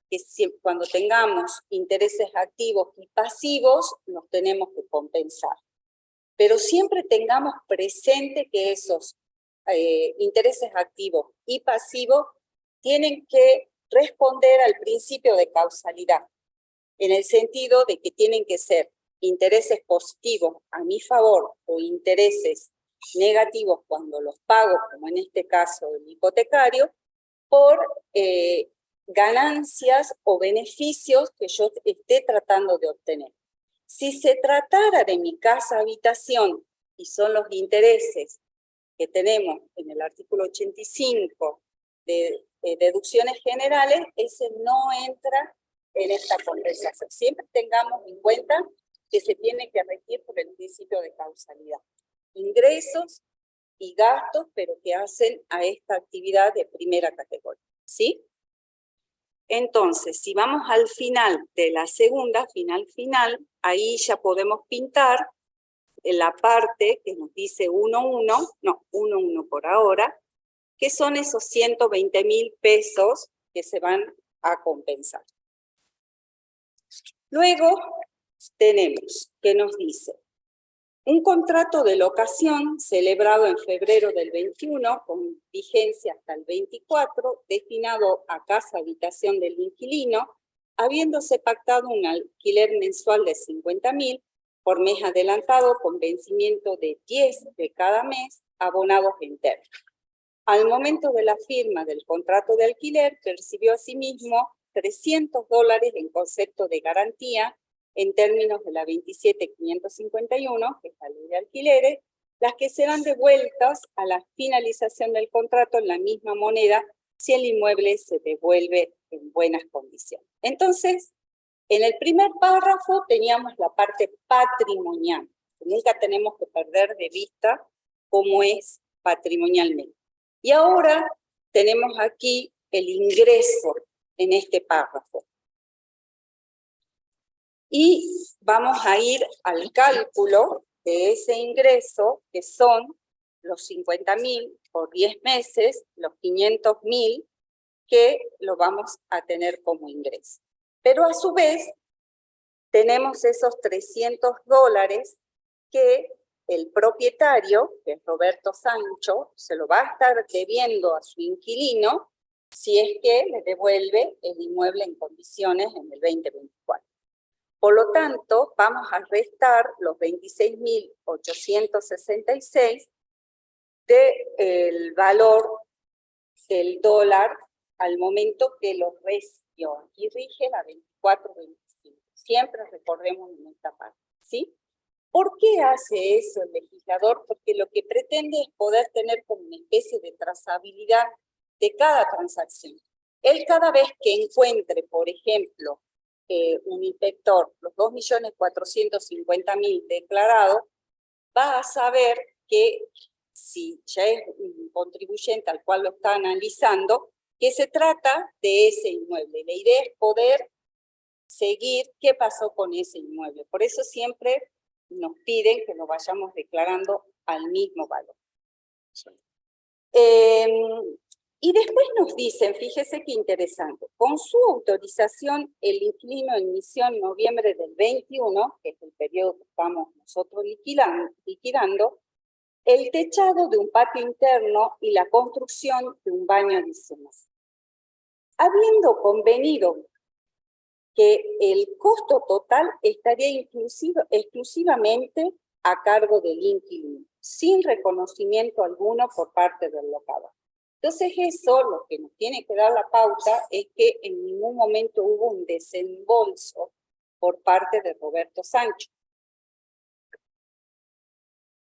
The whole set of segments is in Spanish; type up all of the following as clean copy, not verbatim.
que cuando tengamos intereses activos y pasivos, nos tenemos que compensar. Pero siempre tengamos presente que esos intereses activos y pasivos tienen que responder al principio de causalidad, en el sentido de que tienen que ser intereses positivos a mi favor o intereses negativos cuando los pago, como en este caso el hipotecario, por ganancias o beneficios que yo esté tratando de obtener. Si se tratara de mi casa habitación y son los intereses que tenemos en el artículo 85 de deducciones generales, ese no entra en esta compensación. Siempre tengamos en cuenta que se tiene que regir por el principio de causalidad. Ingresos y gastos, pero que hacen a esta actividad de primera categoría, ¿sí? Entonces, si vamos al final de la segunda, final, ahí ya podemos pintar en la parte que nos dice 1.1 por ahora, que son esos 120.000 pesos que se van a compensar. Luego tenemos que nos dice un contrato de locación celebrado en febrero del 21 con vigencia hasta el 24, destinado a casa habitación del inquilino, habiéndose pactado un alquiler mensual de 50.000 por mes adelantado con vencimiento de 10 de cada mes, abonados en términos. Al momento de la firma del contrato de alquiler, percibió asimismo $300 en concepto de garantía en términos de la 27.551, que es la ley de alquileres, las que serán devueltas a la finalización del contrato en la misma moneda si el inmueble se devuelve en buenas condiciones. Entonces, en el primer párrafo teníamos la parte patrimonial. Nunca tenemos que perder de vista cómo es patrimonialmente. Y ahora tenemos aquí el ingreso en este párrafo. Y vamos a ir al cálculo de ese ingreso, que son los 50.000 por 10 meses, los 500.000, que lo vamos a tener como ingreso. Pero a su vez, tenemos esos $300 que el propietario, que es Roberto Sancho, se lo va a estar debiendo a su inquilino si es que le devuelve el inmueble en condiciones en el 2024. Por lo tanto, vamos a restar los 26.866 del valor del dólar al momento que lo recibió. Y rige la 24.25. Siempre recordemos en esta parte, ¿sí? ¿Por qué hace eso el legislador? Porque lo que pretende es poder tener como una especie de trazabilidad de cada transacción. Él cada vez que encuentre, por ejemplo, un inspector, los 2.450.000 declarados, va a saber que si ya es un contribuyente al cual lo está analizando, que se trata de ese inmueble. La idea es poder seguir qué pasó con ese inmueble. Por eso siempre nos piden que lo vayamos declarando al mismo valor. Y después nos dicen, fíjese qué interesante, con su autorización, el inquilino inició en noviembre del 21, que es el periodo que estamos nosotros liquidando, el techado de un patio interno y la construcción de un baño adicional. Habiendo convenido que el costo total estaría exclusivamente a cargo del inquilino, sin reconocimiento alguno por parte del locador. Entonces eso, lo que nos tiene que dar la pauta es que en ningún momento hubo un desembolso por parte de Roberto Sancho.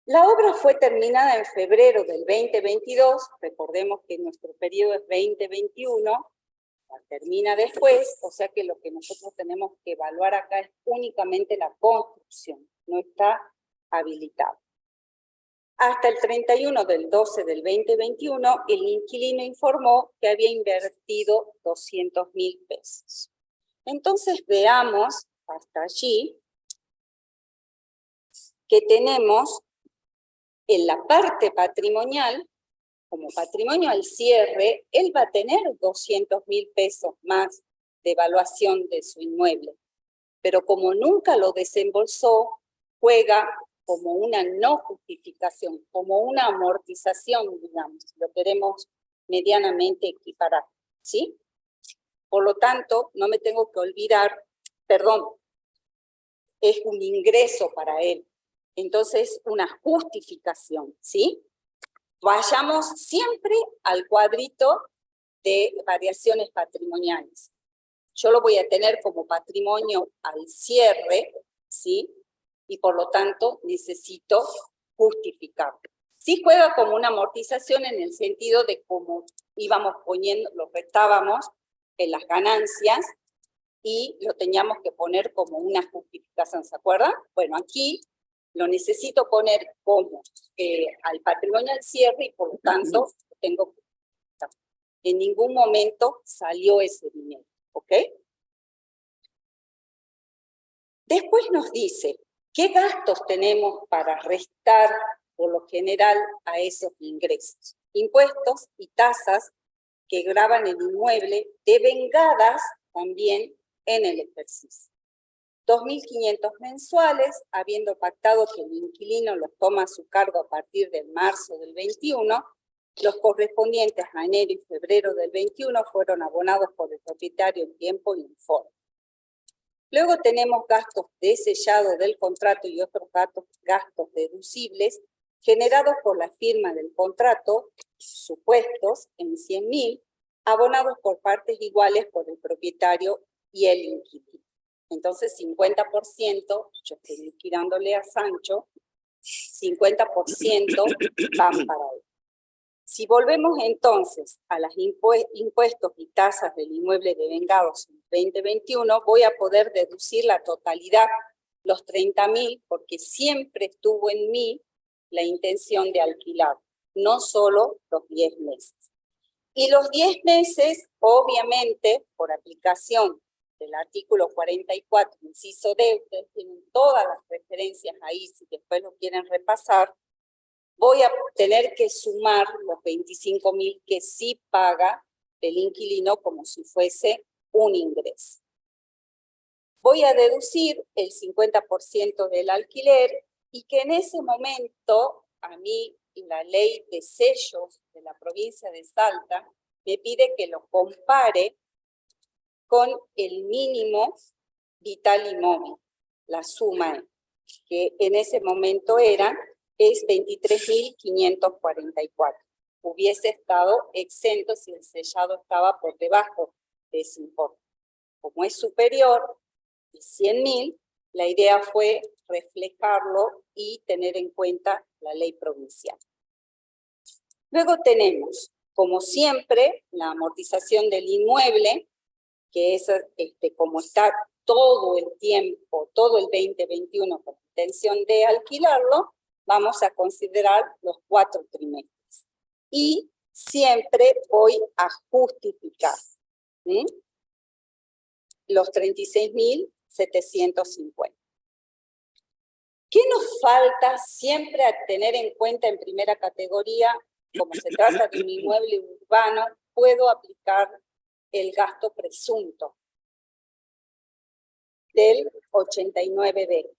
La obra fue terminada en febrero del 2022, recordemos que nuestro periodo es 2021, termina después, o sea que lo que nosotros tenemos que evaluar acá es únicamente la construcción, no está habilitado. Hasta el 31 del 12 del 2021, el inquilino informó que había invertido 200.000 pesos. Entonces veamos hasta allí que tenemos en la parte patrimonial, como patrimonio al cierre, él va a tener 200.000 pesos más de evaluación de su inmueble. Pero como nunca lo desembolsó, juega como una no justificación, como una amortización, digamos, si lo queremos medianamente equiparar, ¿sí? Por lo tanto, no me tengo que olvidar, perdón, es un ingreso para él. Entonces, una justificación, ¿sí? Vayamos siempre al cuadrito de variaciones patrimoniales. Yo lo voy a tener como patrimonio al cierre, ¿sí? Y por lo tanto necesito justificarlo. Sí juega como una amortización en el sentido de cómo íbamos poniendo, lo restábamos en las ganancias y lo teníamos que poner como una justificación, ¿se acuerdan? Bueno, aquí lo necesito poner como al patrimonio al cierre y por lo tanto lo tengo que justificar. En ningún momento salió ese dinero, ¿ok? Después nos dice, ¿qué gastos tenemos para restar por lo general a esos ingresos? Impuestos y tasas que gravan el inmueble devengadas también en el ejercicio. 2.500 mensuales, habiendo pactado que el inquilino los toma a su cargo a partir de marzo del 21, los correspondientes a enero y febrero del 21 fueron abonados por el propietario en tiempo y en forma. Luego tenemos gastos de sellado del contrato y otros gastos deducibles generados por la firma del contrato, supuestos en 100.000, abonados por partes iguales por el propietario y el inquilino. Entonces, 50%, yo estoy liquidándole a Sancho, 50% van para él. Si volvemos entonces a los impuestos y tasas del inmueble devengados en 2021, voy a poder deducir la totalidad, los 30.000, porque siempre estuvo en mí la intención de alquilar, no solo los 10 meses. Y los 10 meses, obviamente, por aplicación del artículo 44, inciso D, ustedes tienen todas las referencias ahí, si después lo quieren repasar, voy a tener que sumar los 25.000 que sí paga el inquilino como si fuese un ingreso. Voy a deducir el 50% del alquiler y que en ese momento, a mí, la ley de sellos de la provincia de Salta me pide que lo compare con el mínimo vital y móvil, la suma que en ese momento es 23.544. Hubiese estado exento si el sellado estaba por debajo de ese importe. Como es superior de 100.000, la idea fue reflejarlo y tener en cuenta la ley provincial. Luego tenemos, como siempre, la amortización del inmueble, que es como está todo el tiempo, todo el 2021 con intención de alquilarlo, vamos a considerar los 4 trimestres. Y siempre voy a justificar los 36.750. ¿Qué nos falta siempre a tener en cuenta en primera categoría? Como se trata de un inmueble urbano, puedo aplicar el gasto presunto del 89B.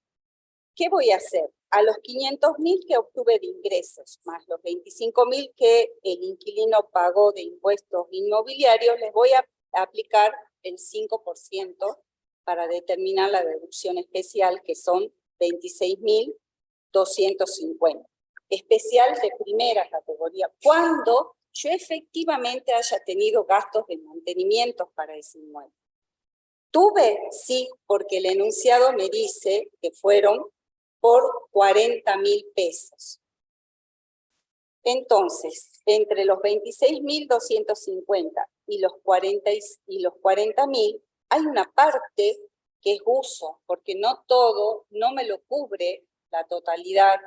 ¿Qué voy a hacer? A los 500.000 que obtuve de ingresos, más los 25.000 que el inquilino pagó de impuestos inmobiliarios, les voy a aplicar el 5% para determinar la deducción especial, que son 26.250. Especial de primera categoría, cuando yo efectivamente haya tenido gastos de mantenimiento para ese inmueble. ¿Tuve? Sí, porque el enunciado me dice que fueron por 40.000 pesos. Entonces, entre los 26.250 y los 40.000, hay una parte que es uso, porque no todo, no me lo cubre la totalidad,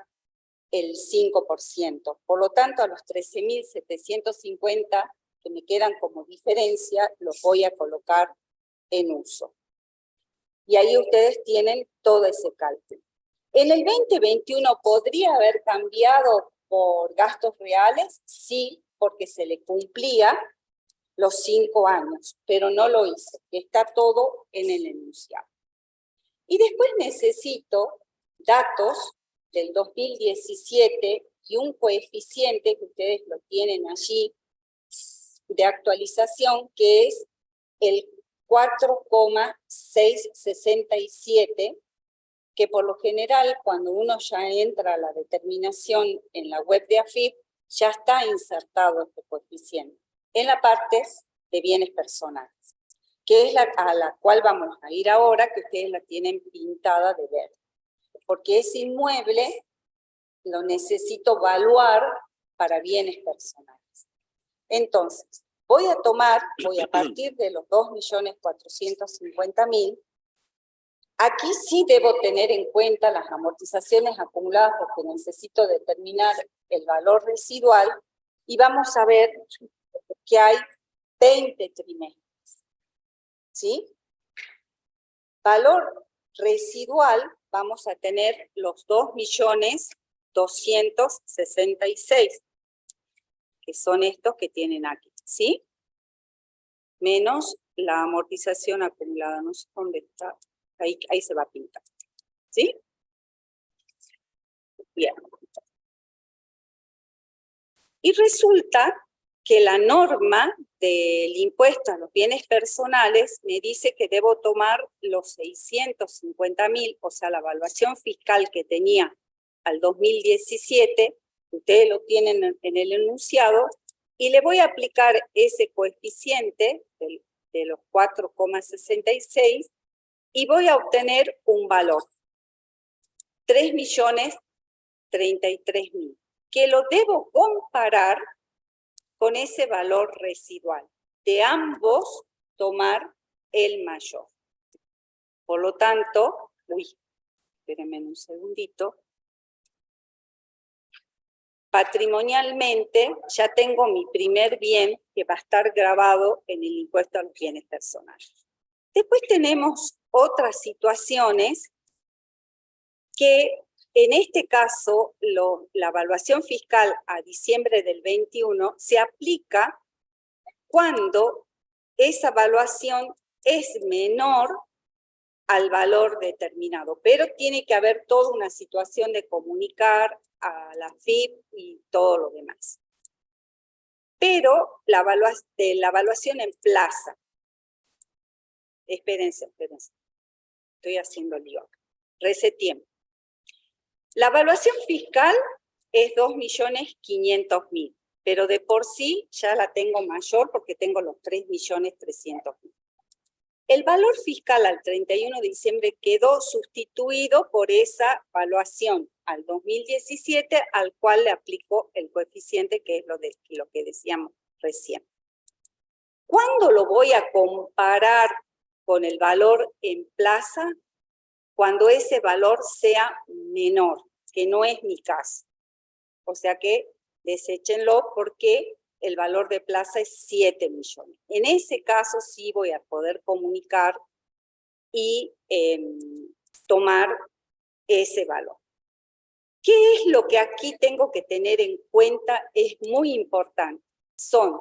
el 5%. Por lo tanto, a los 13.750 que me quedan como diferencia, los voy a colocar en uso. Y ahí ustedes tienen todo ese cálculo. ¿En el 2021 podría haber cambiado por gastos reales? Sí, porque se le cumplía los 5 años, pero no lo hice, está todo en el enunciado. Y después necesito datos del 2017 y un coeficiente que ustedes lo tienen allí de actualización, que es el 4,667, que por lo general cuando uno ya entra a la determinación en la web de AFIP, ya está insertado este coeficiente en la parte de bienes personales, que es a la cual vamos a ir ahora, que ustedes la tienen pintada de verde. Porque ese inmueble lo necesito evaluar para bienes personales. Entonces, voy a partir de los 2.450.000, aquí sí debo tener en cuenta las amortizaciones acumuladas porque necesito determinar el valor residual y vamos a ver que hay 20 trimestres. ¿Sí? Valor residual vamos a tener los 2.266.000, que son estos que tienen aquí, ¿sí? Menos la amortización acumulada, no sé dónde está, ahí se va a pintar, ¿sí? Bien. Y resulta que la norma del impuesto a los bienes personales me dice que debo tomar los 650.000, o sea, la evaluación fiscal que tenía al 2017, ustedes lo tienen en el enunciado, y le voy a aplicar ese coeficiente de los 4,66 y voy a obtener un valor, 3.033.000, que lo debo comparar con ese valor residual. De ambos, tomar el mayor. Por lo tanto, espérenme un segundito. Patrimonialmente, ya tengo mi primer bien que va a estar grabado en el impuesto a los bienes personales. Después tenemos otras situaciones que, en este caso, la evaluación fiscal a diciembre del 21 se aplica cuando esa evaluación es menor al valor determinado, pero tiene que haber toda una situación de comunicar a la FIP y todo lo demás. Pero la evaluación en plaza, espérense, estoy haciendo lío acá, resetiembre. La evaluación fiscal es 2.500.000, pero de por sí ya la tengo mayor porque tengo los 3.300.000. El valor fiscal al 31 de diciembre quedó sustituido por esa evaluación al 2017, al cual le aplicó el coeficiente, que es lo que decíamos recién. ¿Cuándo lo voy a comparar con el valor en plaza? Cuando ese valor sea menor, que no es mi caso. O sea que deséchenlo porque el valor de plaza es 7 millones. En ese caso sí voy a poder comunicar y tomar ese valor. ¿Qué es lo que aquí tengo que tener en cuenta? Es muy importante. Son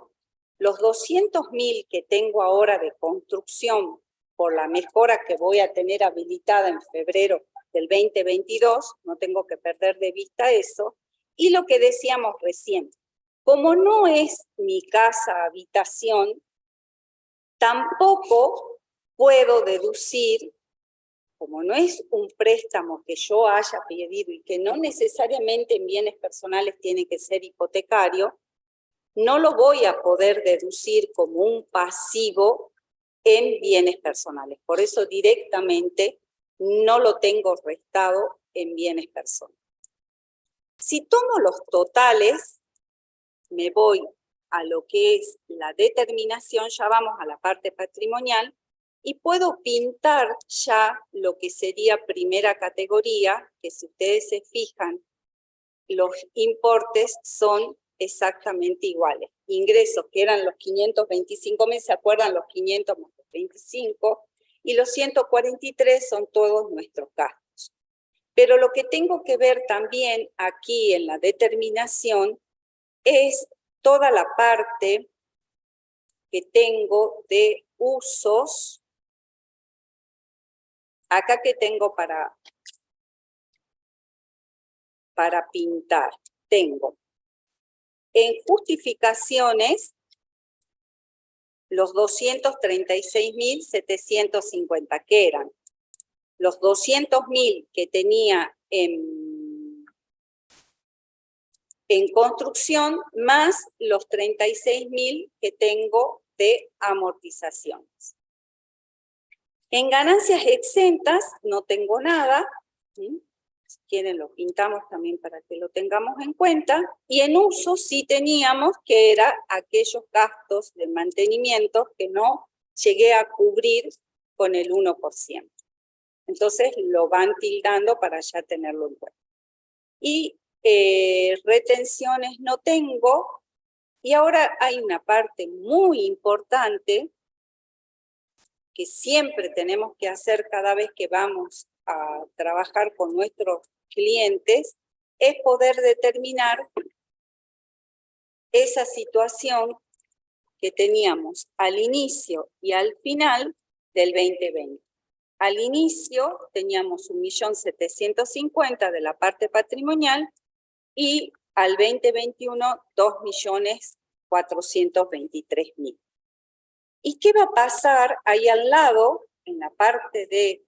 los 200.000 que tengo ahora de construcción por la mejora que voy a tener habilitada en febrero del 2022, no tengo que perder de vista eso, y lo que decíamos recién, como no es mi casa habitación, tampoco puedo deducir, como no es un préstamo que yo haya pedido y que no necesariamente en bienes personales tiene que ser hipotecario, no lo voy a poder deducir como un pasivo en bienes personales. Por eso directamente no lo tengo restado en bienes personales. Si tomo los totales, me voy a lo que es la determinación, ya vamos a la parte patrimonial, y puedo pintar ya lo que sería primera categoría, que si ustedes se fijan, los importes son exactamente iguales. Ingresos que eran los 525.000, ¿se acuerdan? Los 500 más los 25, y los 143 son todos nuestros gastos. Pero lo que tengo que ver también aquí en la determinación es toda la parte que tengo de usos, acá que tengo para pintar, tengo en justificaciones los 236.750, que eran los 200.000 que tenía en construcción, más los 36.000 que tengo de amortizaciones. En ganancias exentas no tengo nada, ¿sí? Si quieren lo pintamos también para que lo tengamos en cuenta, y en uso sí teníamos que era aquellos gastos de mantenimiento que no llegué a cubrir con el 1%. Entonces lo van tildando para ya tenerlo en cuenta. Y retenciones no tengo, y ahora hay una parte muy importante que siempre tenemos que hacer cada vez que vamos a trabajar con nuestros clientes, es poder determinar esa situación que teníamos al inicio y al final del 2020. Al inicio teníamos 1.750.000 de la parte patrimonial y al 2021 2.423.000. ¿Y qué va a pasar ahí al lado, en la parte de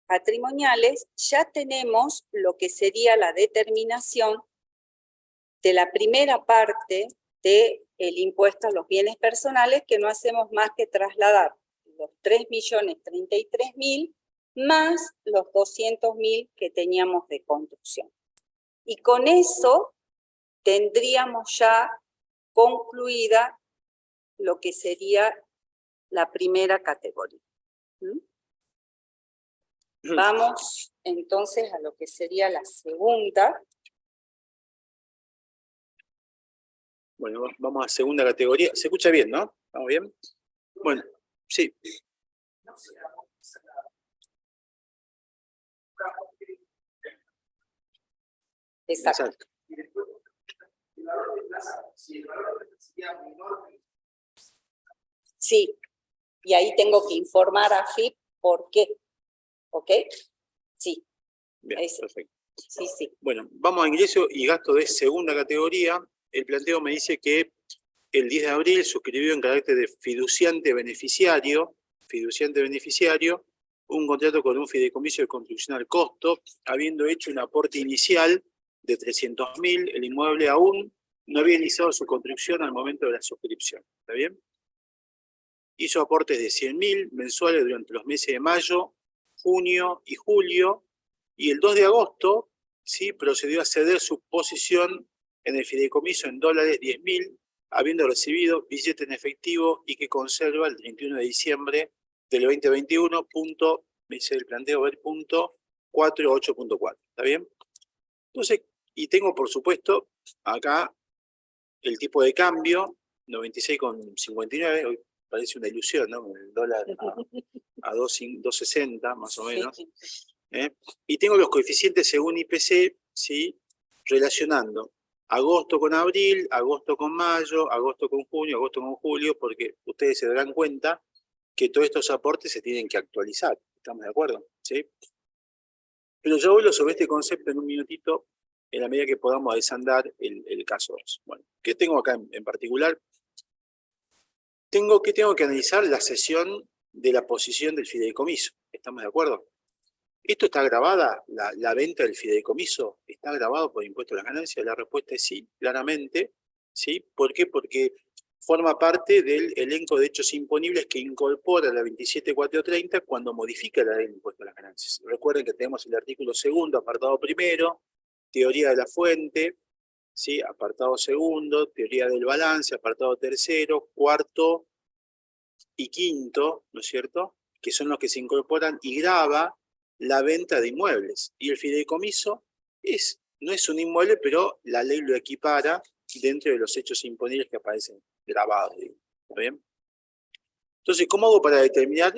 patrimoniales? Ya tenemos lo que sería la determinación de la primera parte del impuesto a los bienes personales, que no hacemos más que trasladar los 3.033.000 más los 200.000 que teníamos de construcción. Y con eso tendríamos ya concluida lo que sería la primera categoría. Vamos entonces a lo que sería la segunda. Bueno, vamos a segunda categoría. ¿Se escucha bien, no? ¿Estamos bien? Bueno, sí. Exacto. Sí, y ahí tengo que informar a FIP por qué. ¿Ok? Sí. Bien, perfecto. Sí, sí. Bueno, vamos a ingreso y gasto de segunda categoría. El planteo me dice que el 10 de abril suscribió en carácter de fiduciante beneficiario, un contrato con un fideicomiso de construcción al costo, habiendo hecho un aporte inicial de 300.000, el inmueble aún no había iniciado su construcción al momento de la suscripción. ¿Está bien? Hizo aportes de 100.000 mensuales durante los meses de mayo, junio y julio, y el 2 de agosto ¿sí? Procedió a ceder su posición en el fideicomiso en dólares 10.000, habiendo recibido billete en efectivo y que conserva el 31 de diciembre del 2021, me dice el planteo, ver, punto 48.4, ¿está bien? Entonces, y tengo por supuesto acá el tipo de cambio, 96,59, hoy parece una ilusión, ¿no? El dólar a 2.60 más o menos. Y tengo los coeficientes según IPC, ¿sí? Relacionando agosto con abril, agosto con mayo, agosto con junio, agosto con julio, porque ustedes se darán cuenta que todos estos aportes se tienen que actualizar. ¿Estamos de acuerdo? ¿Sí? Pero yo hablo sobre este concepto en un minutito, en la medida que podamos desandar el caso 2. Bueno, ¿qué tengo acá en particular? Tengo que analizar la cesión de la posición del fideicomiso. ¿Estamos de acuerdo? ¿Esto está grabada? ¿La venta del fideicomiso está grabado por impuesto a las ganancias? La respuesta es sí, claramente. ¿Sí? ¿Por qué? Porque forma parte del elenco de hechos imponibles que incorpora la 27.430 cuando modifica la ley de impuesto a las ganancias. Recuerden que tenemos el artículo 2º, apartado 1, teoría de la fuente, ¿sí? Apartado 2, teoría del balance, apartado 3, 4 y 5, ¿no es cierto? Que son los que se incorporan y graba la venta de inmuebles. Y el fideicomiso no es un inmueble, pero la ley lo equipara dentro de los hechos imponibles que aparecen grabados. ¿Está bien? Entonces, ¿cómo hago para determinar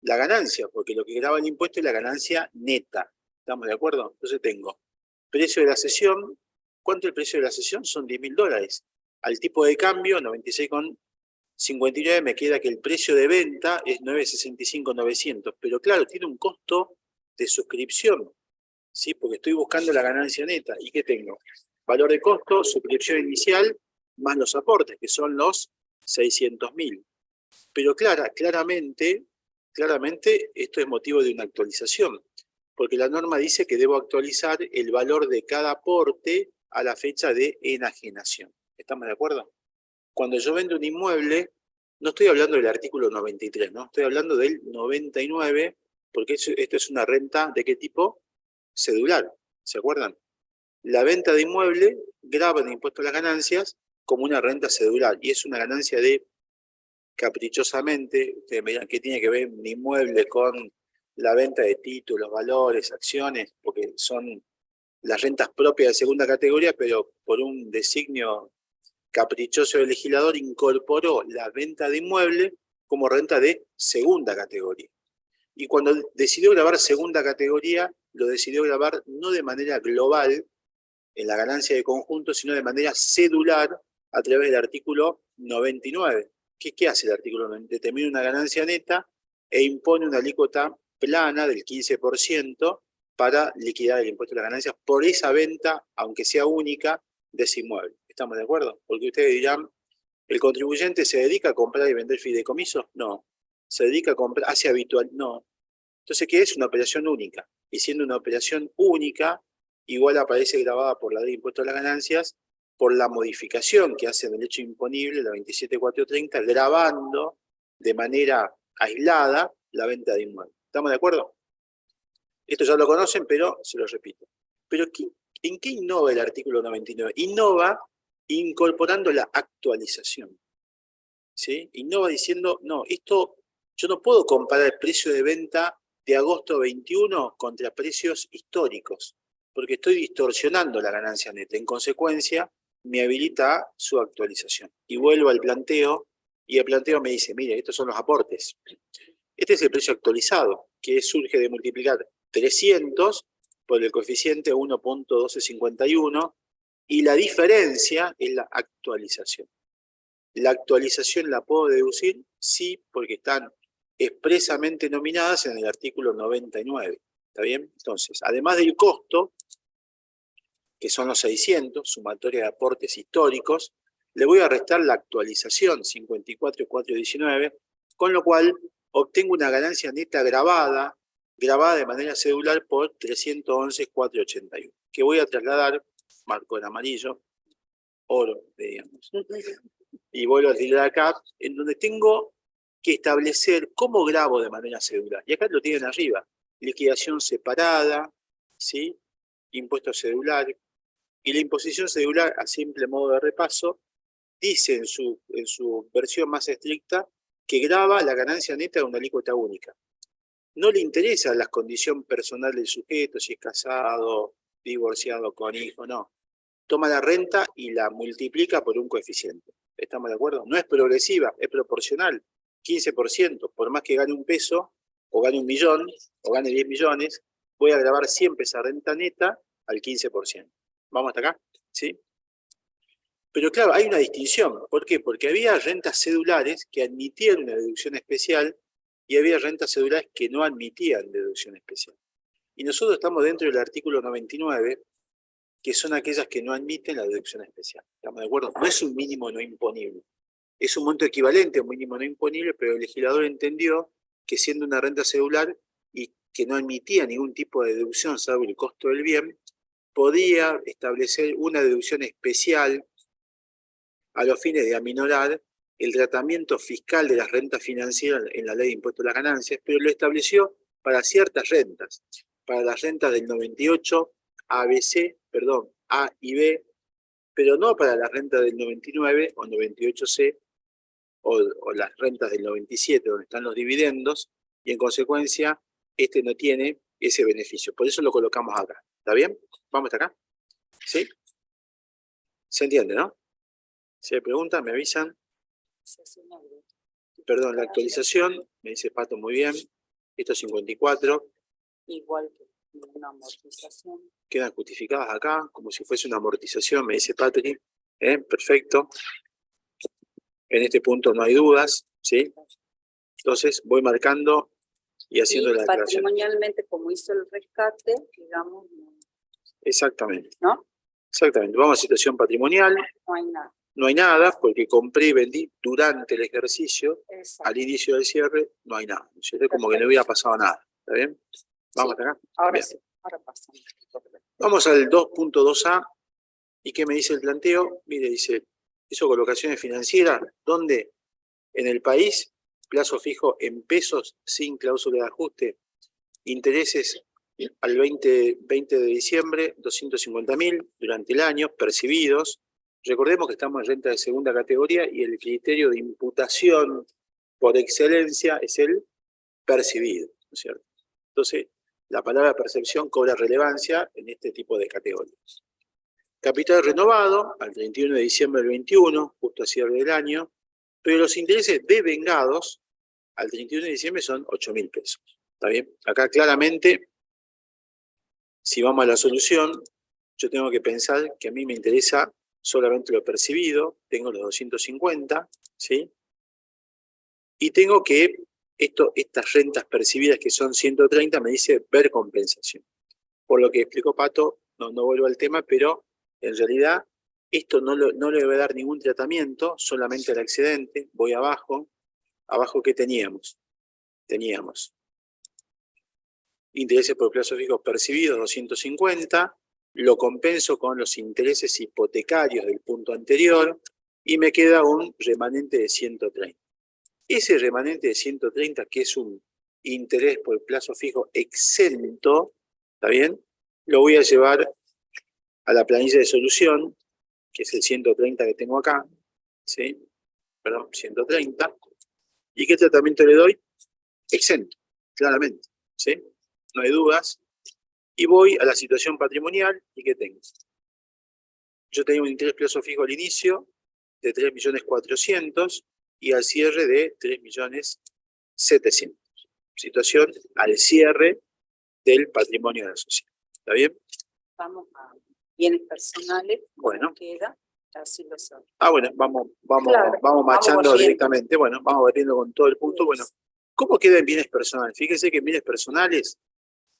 la ganancia? Porque lo que graba el impuesto es la ganancia neta. ¿Estamos de acuerdo? Entonces tengo precio de la cesión. ¿Cuánto es el precio de la cesión? Son $10.000. Al tipo de cambio, 96,59, 59 me queda que el precio de venta es 965.900, pero claro, tiene un costo de suscripción, ¿sí? Porque estoy buscando la ganancia neta. ¿Y qué tengo? Valor de costo, suscripción inicial, más los aportes, que son los 600.000. Pero claramente esto es motivo de una actualización, porque la norma dice que debo actualizar el valor de cada aporte a la fecha de enajenación. ¿Estamos de acuerdo? Cuando yo vendo un inmueble, no estoy hablando del artículo 93, ¿no? Estoy hablando del 99, porque esto es una renta ¿de qué tipo? Cedular, ¿se acuerdan? La venta de inmueble grava en impuesto a las ganancias como una renta cedular, y es una ganancia de, caprichosamente, ustedes me dirán, ¿qué tiene que ver un inmueble con la venta de títulos, valores, acciones? Porque son las rentas propias de segunda categoría, pero por un designio caprichoso del legislador incorporó la venta de inmueble como renta de segunda categoría. Y cuando decidió grabar segunda categoría, lo decidió grabar no de manera global en la ganancia de conjunto, sino de manera cedular a través del artículo 99. ¿Qué hace el artículo 99? Determina una ganancia neta e impone una alícuota plana del 15% para liquidar el impuesto a las ganancias por esa venta, aunque sea única, de ese inmueble. ¿Estamos de acuerdo? Porque ustedes dirán, ¿el contribuyente se dedica a comprar y vender fideicomisos? No. ¿Se dedica a comprar, hace habitual? No. Entonces, ¿qué es? Una operación única. Y siendo una operación única, igual aparece grabada por la ley de impuesto a las ganancias, por la modificación que hace en el hecho imponible, la 27430, grabando de manera aislada la venta de inmuebles. ¿Estamos de acuerdo? Esto ya lo conocen, pero se lo repito. Pero ¿en qué innova el artículo 99? Innova incorporando la actualización. ¿Sí? Innova diciendo, no, esto yo no puedo comparar el precio de venta de agosto 21 contra precios históricos, porque estoy distorsionando la ganancia neta. En consecuencia, me habilita su actualización. Y vuelvo al planteo, y el planteo me dice, mire, estos son los aportes. Este es el precio actualizado, que surge de multiplicar 300 por el coeficiente 1.1251, y la diferencia es la actualización. ¿La actualización la puedo deducir? Sí, porque están expresamente nominadas en el artículo 99. ¿Está bien? Entonces, además del costo, que son los 600, sumatoria de aportes históricos, le voy a restar la actualización, 54.419, con lo cual obtengo una ganancia neta grabada de manera cedular por 311.481, que voy a trasladar, marco en amarillo, oro, digamos. Y vuelvo a tirar acá, en donde tengo que establecer cómo grabo de manera cedular. Y acá lo tienen arriba, liquidación separada, ¿sí? Impuesto cedular. Y la imposición cedular, a simple modo de repaso, dice en su versión más estricta que graba la ganancia neta de una alícuota única. No le interesa la condición personal del sujeto, si es casado, divorciado, con hijo, no. Toma la renta y la multiplica por un coeficiente. ¿Estamos de acuerdo? No es progresiva, es proporcional. 15%, por más que gane un peso, o gane 1 millón, o gane 10 millones, voy a grabar siempre esa renta neta al 15%. ¿Vamos hasta acá? ¿Sí? Pero claro, hay una distinción. ¿Por qué? Porque había rentas cedulares que admitían una deducción especial y había rentas cedulares que no admitían deducción especial. Y nosotros estamos dentro del artículo 99, que son aquellas que no admiten la deducción especial. ¿Estamos de acuerdo? No es un mínimo no imponible. Es un monto equivalente a un mínimo no imponible, pero el legislador entendió que siendo una renta cedular y que no admitía ningún tipo de deducción, salvo el costo del bien, podía establecer una deducción especial a los fines de aminorar el tratamiento fiscal de las rentas financieras en la ley de impuesto a las ganancias, pero lo estableció para ciertas rentas, para las rentas del 98, ABC, perdón, A y B, pero no para las rentas del 99 o 98C o las rentas del 97, donde están los dividendos, y en consecuencia, este no tiene ese beneficio. Por eso lo colocamos acá. ¿Está bien? ¿Vamos hasta acá? ¿Sí? ¿Se entiende, no? Si hay preguntas, me avisan. Perdón, la actualización, me dice Pato, muy bien. Esto es 54. Igual que una amortización. Quedan justificadas acá, como si fuese una amortización, me dice Patrick. Perfecto. En este punto no hay dudas, ¿sí? Entonces voy marcando y haciendo Y la declaración. patrimonialmente, como hizo el rescate, digamos, Exactamente. ¿no? Exactamente. Vamos a situación patrimonial. No hay nada. No hay nada porque compré y vendí durante el ejercicio. Exacto. Al inicio del cierre no hay nada. ¿Cierto? Como que no hubiera pasado nada. ¿Está bien? Vamos hasta acá. Ahora Bien. sí, ahora pasamos. Vamos al 2.2a. ¿Y qué me dice el planteo? Mire, dice, hizo colocaciones financieras. ¿Dónde? En el país, plazo fijo en pesos sin cláusula de ajuste, intereses al 20 de diciembre, 250.000 durante el año, percibidos. Recordemos que estamos en renta de segunda categoría y el criterio de imputación por excelencia es el percibido, ¿no es cierto? Entonces, la palabra percepción cobra relevancia en este tipo de categorías. Capital renovado al 31 de diciembre del 21, justo a cierre del año, pero los intereses devengados al 31 de diciembre son 8.000 pesos. ¿Está bien? Acá claramente, si vamos a la solución, yo tengo que pensar que a mí me interesa solamente lo percibido, tengo los 250, ¿sí? Y tengo que, estas rentas percibidas que son 130, me dice ver compensación. Por lo que explicó Pato, no vuelvo al tema, pero en realidad esto no le voy a dar ningún tratamiento, solamente el excedente. Voy abajo. ¿Abajo qué teníamos? Teníamos intereses por plazo fijo percibidos 250, lo compenso con los intereses hipotecarios del punto anterior y me queda un remanente de 130. Ese remanente de 130, que es un interés por plazo fijo exento, ¿está bien? Lo voy a llevar a la planilla de solución, que es el 130 que tengo acá, ¿sí? Perdón, 130. ¿Y qué tratamiento le doy? Exento, claramente, ¿sí? No hay dudas. Y voy a la situación patrimonial, ¿y qué tengo? Yo tenía un interés plazo fijo al inicio de 3.400.000 y al cierre de 3.700.000. Situación al cierre del patrimonio de la sociedad. ¿Está bien? Vamos a bienes personales. Bueno. Queda, así lo son. Bueno, vamos machando vamos directamente. Bueno, vamos batiendo con todo el punto. Bueno, ¿cómo queda en bienes personales? Fíjense que en bienes personales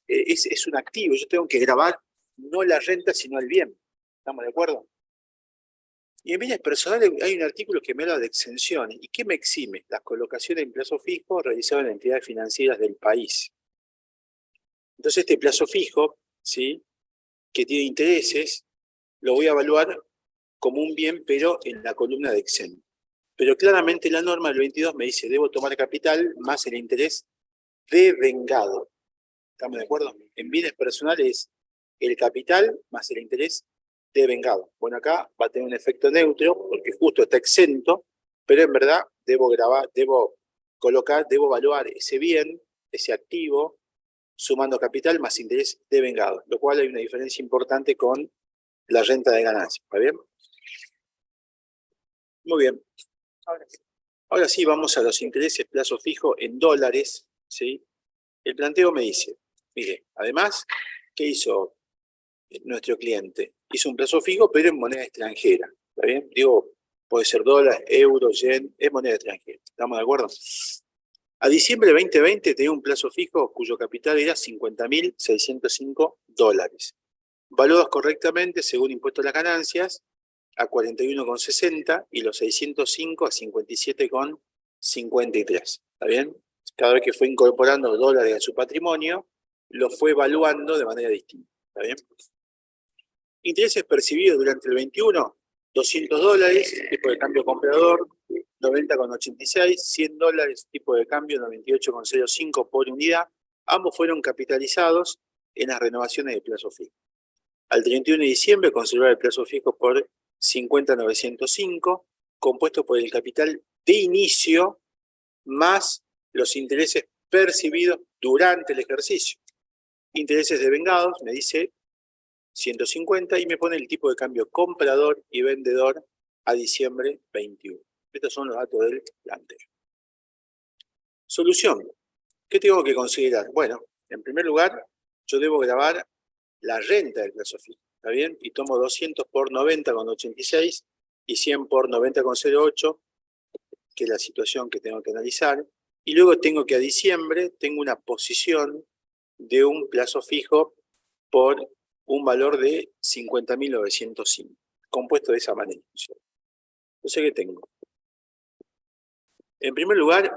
es un activo. Yo tengo que grabar no la renta, sino el bien. ¿Estamos de acuerdo? Y en bienes personales hay un artículo que me habla de exenciones. ¿Y qué me exime? Las colocaciones en plazo fijo realizadas en entidades financieras del país. Entonces este plazo fijo, ¿sí?, que tiene intereses, lo voy a evaluar como un bien, pero en la columna de exento. Pero claramente la norma del 22 me dice, debo tomar capital más el interés devengado. ¿Estamos de acuerdo? En bienes personales, el capital más el interés devengado. Bueno, acá va a tener un efecto neutro, porque justo está exento, pero en verdad debo evaluar ese bien, ese activo, sumando capital más interés devengado, lo cual hay una diferencia importante con la renta de ganancia. ¿Está bien? Muy bien. Ahora sí, vamos a los intereses plazo fijo en dólares, ¿sí? El planteo me dice, mire, además, ¿qué hizo nuestro cliente? Hizo un plazo fijo, pero en moneda extranjera. ¿Está bien? Digo, puede ser dólar, euro, yen, es moneda extranjera. ¿Estamos de acuerdo? A diciembre de 2020 tenía un plazo fijo cuyo capital era $50.605. Valuados correctamente según impuesto a las ganancias a 41,60 y los 605 a 57,53. ¿Está bien? Cada vez que fue incorporando dólares a su patrimonio, lo fue evaluando de manera distinta. ¿Está bien? Intereses percibidos durante el 21, $200, tipo de cambio comprador, 90,86, $100, tipo de cambio, 98,05 por unidad. Ambos fueron capitalizados en las renovaciones de plazo fijo. Al 31 de diciembre, conservar el plazo fijo por 50.905, compuesto por el capital de inicio más los intereses percibidos durante el ejercicio. Intereses devengados, me dice 150 y me pone el tipo de cambio comprador y vendedor a diciembre 21. Estos son los datos del planteo. Solución. ¿Qué tengo que considerar? Bueno, en primer lugar, yo debo grabar la renta del plazo fijo. ¿Está bien? Y tomo 200 por 90,86 y 100 por 90,08. que es la situación que tengo que analizar, y luego tengo que a diciembre tengo una posición de un plazo fijo por un valor de 50.905, compuesto de esa manera. Entonces, ¿qué tengo? En primer lugar,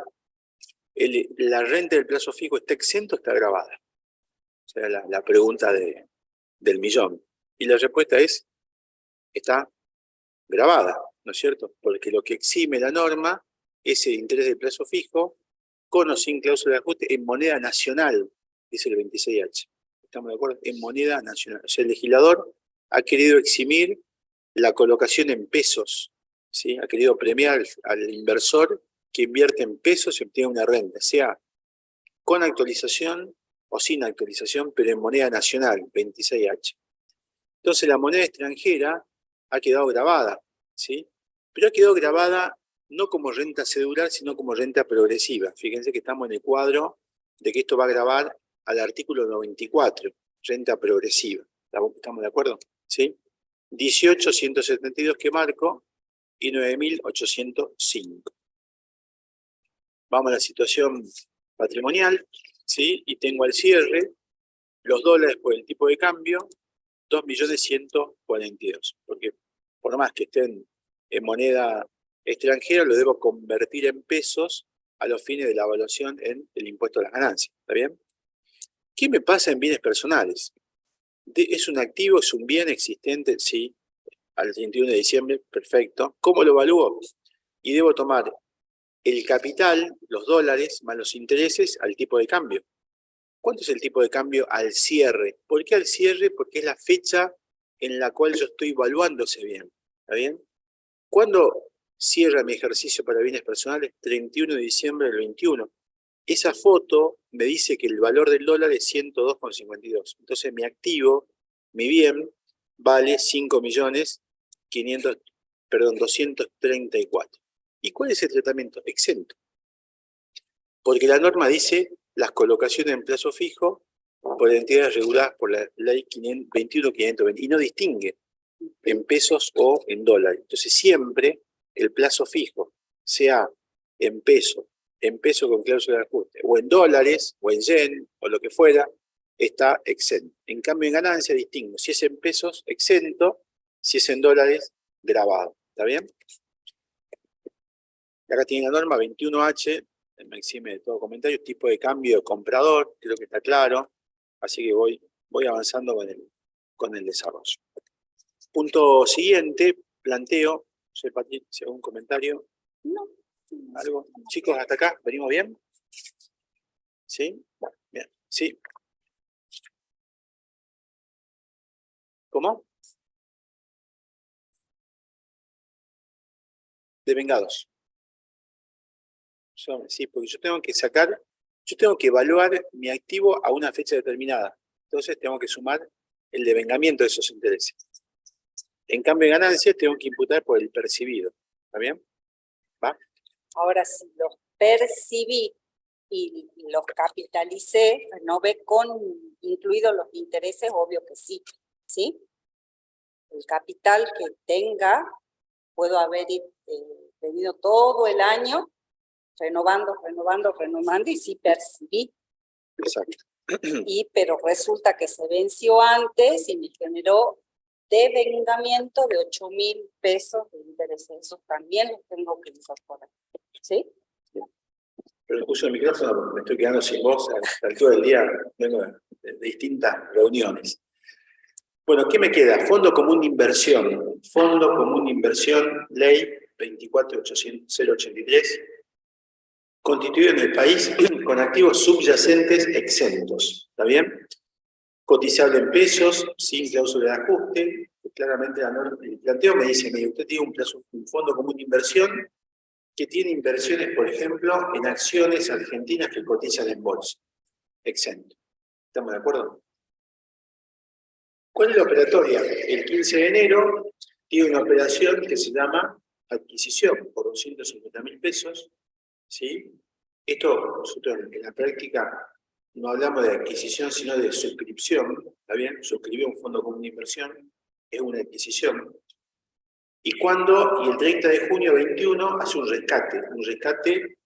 la renta del plazo fijo está exento o está grabada. O sea, la pregunta del millón. Y la respuesta es, está grabada, ¿no es cierto? Porque lo que exime la norma es el interés del plazo fijo, con o sin cláusula de ajuste, en moneda nacional, dice el 26H. ¿Estamos de acuerdo? En moneda nacional. O sea, el legislador ha querido eximir la colocación en pesos, ¿sí? Ha querido premiar al inversor que invierte en pesos y obtiene una renta, sea con actualización o sin actualización, pero en moneda nacional, 26H. Entonces la moneda extranjera ha quedado grabada, ¿sí? Pero ha quedado grabada no como renta cedular, sino como renta progresiva. Fíjense que estamos en el cuadro de que esto va a grabar al artículo 94, renta progresiva. ¿Estamos de acuerdo? ¿Sí? 18.172 que marco y 9.805. Vamos a la situación patrimonial, ¿sí? Y tengo al cierre los dólares por el tipo de cambio, 2.142.000, porque por más que estén en moneda extranjera, lo debo convertir en pesos a los fines de la evaluación en el impuesto a las ganancias, ¿está bien? ¿Qué me pasa en bienes personales? ¿Es un activo, es un bien existente? Sí, al 31 de diciembre, perfecto. ¿Cómo lo evalúo? Y debo tomar el capital, los dólares, más los intereses al tipo de cambio. ¿Cuánto es el tipo de cambio al cierre? ¿Por qué al cierre? Porque es la fecha en la cual yo estoy evaluando ese bien. ¿Está bien? ¿Cuándo cierra mi ejercicio para bienes personales? 31 de diciembre del 21. Esa foto me dice que el valor del dólar es 102,52. Entonces mi activo, mi bien, vale 5.234. ¿Y cuál es el tratamiento? Exento. Porque la norma dice las colocaciones en plazo fijo por entidades reguladas por la ley 21.520 y no distingue en pesos o en dólares. Entonces siempre el plazo fijo, sea en peso con cláusula de ajuste, o en dólares, o en yen, o lo que fuera, está exento. En cambio en ganancia distingo si es en pesos, exento, si es en dólares, grabado. ¿Está bien? Y acá tiene la norma 21H, me exime de todo comentario, tipo de cambio de comprador, creo que está claro, así que voy avanzando con el desarrollo. Punto siguiente, planteo, no sé, Patrick, si hago un comentario. No. ¿Algo? Chicos, hasta acá, ¿venimos bien? ¿Sí? Bueno, bien, sí. ¿Cómo? Devengados. Sí, porque yo tengo que evaluar mi activo a una fecha determinada. Entonces tengo que sumar el devengamiento de esos intereses. En cambio de ganancias tengo que imputar por el percibido. ¿Está bien? ¿Va? Ahora, si los percibí y los capitalicé, no ve con incluidos los intereses, obvio que sí, ¿sí? El capital que tenga, puedo haber tenido todo el año renovando, y sí percibí. Exacto. Pero resulta que se venció antes y me generó devengamiento de 8.000 pesos de intereses. Eso también los tengo que incorporar. ¿Sí? Pero uso el micrófono porque me estoy quedando sin voz a la altura del día, vengo de distintas reuniones. Bueno, ¿qué me queda? Fondo común de inversión. Fondo común de inversión, ley 24.083, constituido en el país con activos subyacentes exentos. ¿Está bien? Cotizable en pesos, sin cláusula de ajuste. Claramente el planteo me dice, mire, usted tiene un fondo común de inversión que tiene inversiones, por ejemplo, en acciones argentinas que cotizan en bolsa. Exento. ¿Estamos de acuerdo? ¿Cuál es la operatoria? El 15 de enero tiene una operación que se llama adquisición por 250.000 pesos. ¿Sí? Esto nosotros en la práctica no hablamos de adquisición, sino de suscripción. ¿Está bien? Suscribir un fondo común de inversión es una adquisición. Y el 30 de junio 21 hace un rescate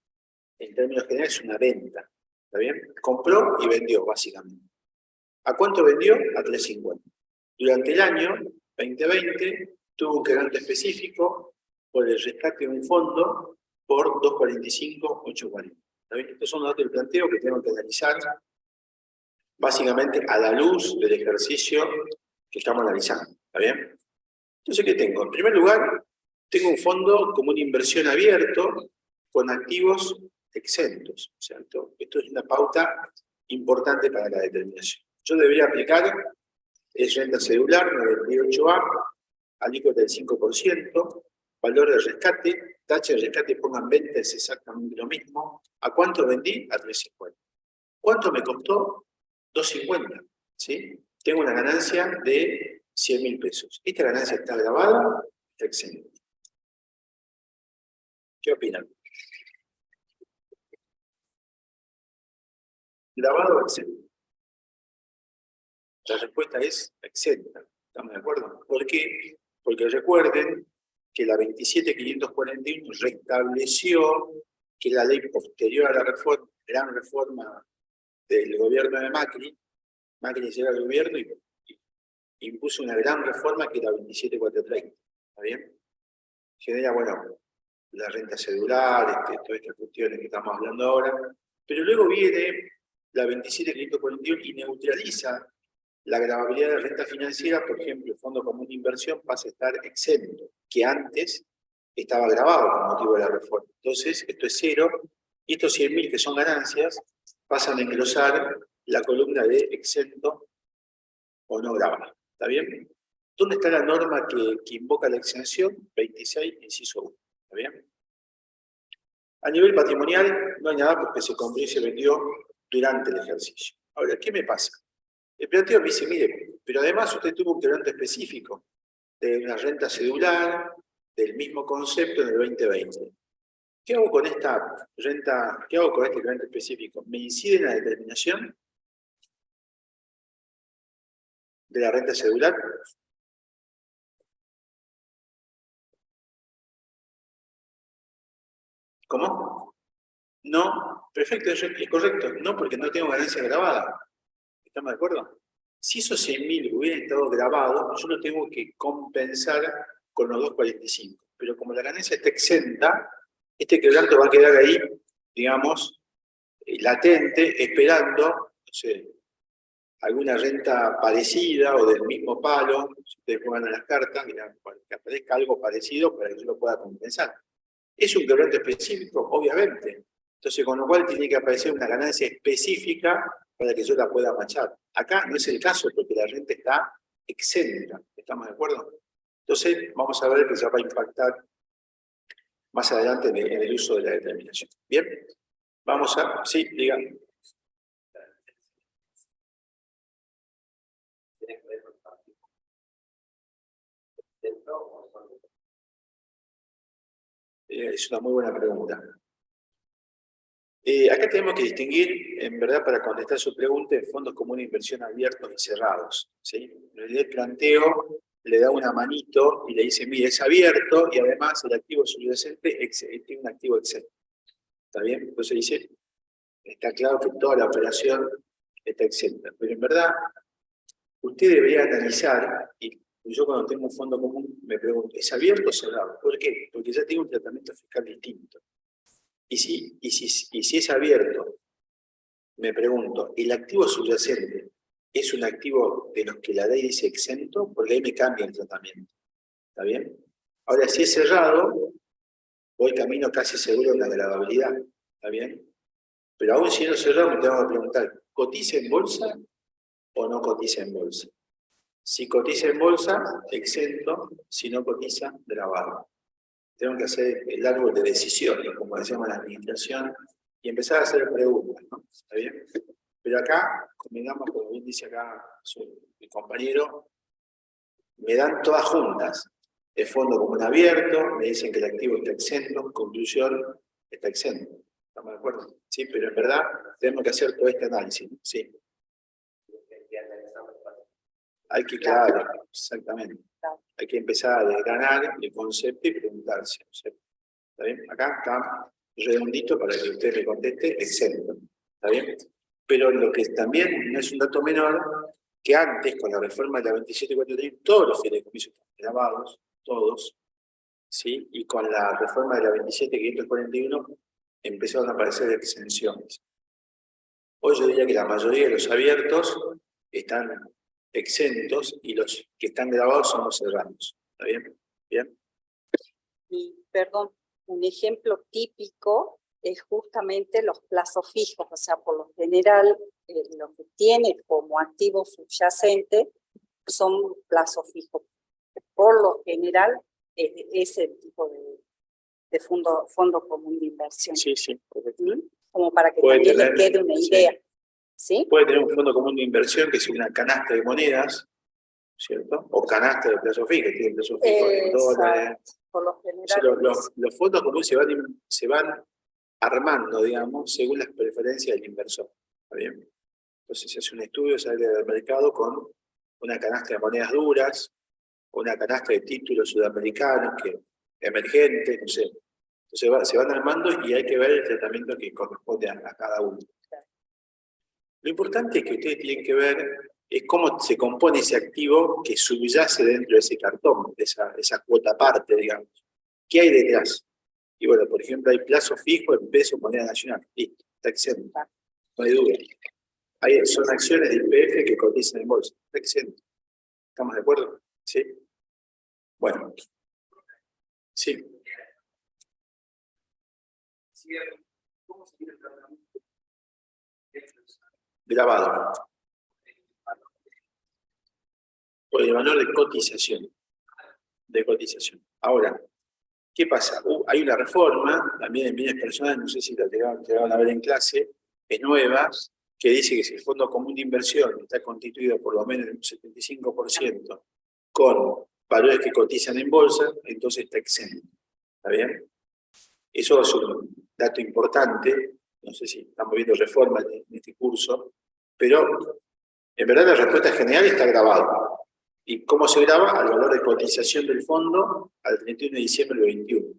en términos generales es una venta, ¿está bien? Compró y vendió, básicamente. ¿A cuánto vendió? A 3.50. Durante el año 2020 tuvo un quebrante específico por el rescate de un fondo por 2.45, 8.40. ¿Está bien? Estos son los datos del planteo que tenemos que analizar básicamente a la luz del ejercicio que estamos analizando. ¿Está bien? Entonces, ¿qué tengo? En primer lugar, tengo un fondo como una inversión abierto con activos exentos, ¿cierto? Esto es una pauta importante para la determinación. Yo debería aplicar renta celular 98A, alícuota del 5%, valor de rescate, taxa de rescate pongan venta, es exactamente lo mismo. ¿A cuánto vendí? A 3.50. ¿Cuánto me costó? 2.50, ¿sí? Tengo una ganancia de 100.000 pesos. Esta ganancia está grabada, está exenta. ¿Qué opinan? ¿Grabado o exento? La respuesta es exenta. ¿Estamos de acuerdo? ¿Por qué? Porque recuerden que la 27.541 restableció que la ley posterior a la reforma, gran reforma del gobierno de Macri llega al gobierno y impuso una gran reforma que era 27.430. ¿Está bien? Genera, bueno, la renta celular, todas estas cuestiones que estamos hablando ahora, pero luego viene la 27.541 y neutraliza la gravabilidad de renta financiera. Por ejemplo, el Fondo Común de Inversión pasa a estar exento, que antes estaba gravado con motivo de la reforma. Entonces, esto es cero, y estos 100.000 que son ganancias pasan a engrosar la columna de exento o no gravado. ¿Está bien? ¿Dónde está la norma que invoca la exención? 26, inciso 1. ¿Está bien? A nivel patrimonial no hay nada porque se compró y se vendió durante el ejercicio. Ahora, ¿qué me pasa? El planteo me dice, mire, pero además usted tuvo un quebrante específico de una renta celular del mismo concepto en el 2020. ¿Qué hago con esta renta? ¿Qué hago con este quebrante específico? ¿Me incide en la determinación de la renta celular? ¿Cómo? No, perfecto, es correcto. No, porque no tengo ganancia grabada. ¿Estamos de acuerdo? Si esos 100.000 hubieran estado grabados, yo lo tengo que compensar con los 2.45. Pero como la ganancia está exenta, este quebranto va a quedar ahí, digamos, latente, esperando, no sé, alguna renta parecida o del mismo palo. Si ustedes juegan a las cartas, que aparezca algo parecido para que yo lo pueda compensar. ¿Es un quebranto específico? Obviamente. Entonces, con lo cual tiene que aparecer una ganancia específica para que yo la pueda machar. Acá no es el caso porque la renta está exenta. ¿Estamos de acuerdo? Entonces, vamos a ver que ya va a impactar más adelante en el uso de la determinación. ¿Bien? Vamos a... Sí, digan. Es una muy buena pregunta. Acá tenemos que distinguir, en verdad, para contestar su pregunta, en fondos comunes de inversión abiertos y cerrados. ¿Sí? El planteo le da una manito y le dice, mire, es abierto y además el activo subyacente tiene un activo exento. ¿Está bien? Entonces dice, está claro que toda la operación está exenta. Pero en verdad, usted debería analizar, y yo cuando tengo un fondo común me pregunto, ¿es abierto o cerrado? ¿Por qué? Porque ya tiene un tratamiento fiscal distinto. Y si es abierto, me pregunto, ¿el activo subyacente es un activo de los que la ley dice exento? Porque ahí me cambia el tratamiento. ¿Está bien? Ahora, si es cerrado, voy camino casi seguro de la gravabilidad. ¿Está bien? Pero aún siendo cerrado, me tengo que preguntar, ¿cotiza en bolsa o no cotiza en bolsa? Si cotiza en bolsa, exento. Si no cotiza, grabado. Tengo que hacer el árbol de decisiones, como decíamos en la administración, y empezar a hacer preguntas, ¿no? ¿Está bien? Pero acá, convengamos, como bien dice acá mi compañero, me dan todas juntas. El fondo común abierto, me dicen que el activo está exento, conclusión, está exento. ¿Estamos de acuerdo? Sí, pero en verdad tenemos que hacer todo este análisis, ¿no? Sí. Hay que, claro, exactamente. hay que empezar a desgranar el concepto y preguntarse, ¿no? ¿Está bien? Acá está redondito para que usted me conteste, exento. ¿Está bien? Pero lo que también no es un dato menor, que antes, con la reforma de la 2743, todos los fideicomisos están grabados, todos, ¿sí? Y con la reforma de la 27541 empezaron a aparecer exenciones. Hoy yo diría que la mayoría de los abiertos están exentos y los que están grabados son los cerrados. ¿Está bien? ¿Bien? Y, perdón, un ejemplo típico es justamente los plazos fijos, o sea, por lo general, lo que tiene como activo subyacente son plazos fijos. Por lo general, es el tipo de fondo común de inversión. Sí, sí. Correcto. Como para que Puede también tener, les quede una idea. ¿Sí? Puede tener un fondo común de inversión que es una canasta de monedas, ¿cierto? O canasta de plazo fijo, que tiene plazo fijo en dólares. Por lo general. Entonces, los fondos comunes se van armando, digamos, según las preferencias del inversor. ¿Está bien? Entonces se hace un estudio, sale del mercado con una canasta de monedas duras, una canasta de títulos sudamericanos, emergentes, no sé. Entonces se van armando y hay que ver el tratamiento que corresponde a cada uno. Lo importante que ustedes tienen que ver es cómo se compone ese activo que subyace dentro de ese cartón, de esa cuota aparte, digamos. ¿Qué hay detrás? Y bueno, por ejemplo, hay plazo fijo en peso moneda nacional. Listo, está exento. No hay duda. Son acciones de IPF que cotizan en bolsa. Está exento. ¿Estamos de acuerdo? ¿Sí? Bueno. Sí. ¿Cómo se quiere el tratamiento? Grabado. Por el valor de cotización. Ahora, ¿qué pasa? Hay una reforma, también en bienes personales, no sé si la llegaron a ver en clase, es nueva, que dice que si el fondo común de inversión está constituido por lo menos en un 75% con valores que cotizan en bolsa, entonces está exento. ¿Está bien? Eso es un dato importante, no sé si estamos viendo reformas en este curso, pero en verdad la respuesta general está grabada. ¿Y cómo se graba? Al valor de cotización del fondo al 31 de diciembre del 21.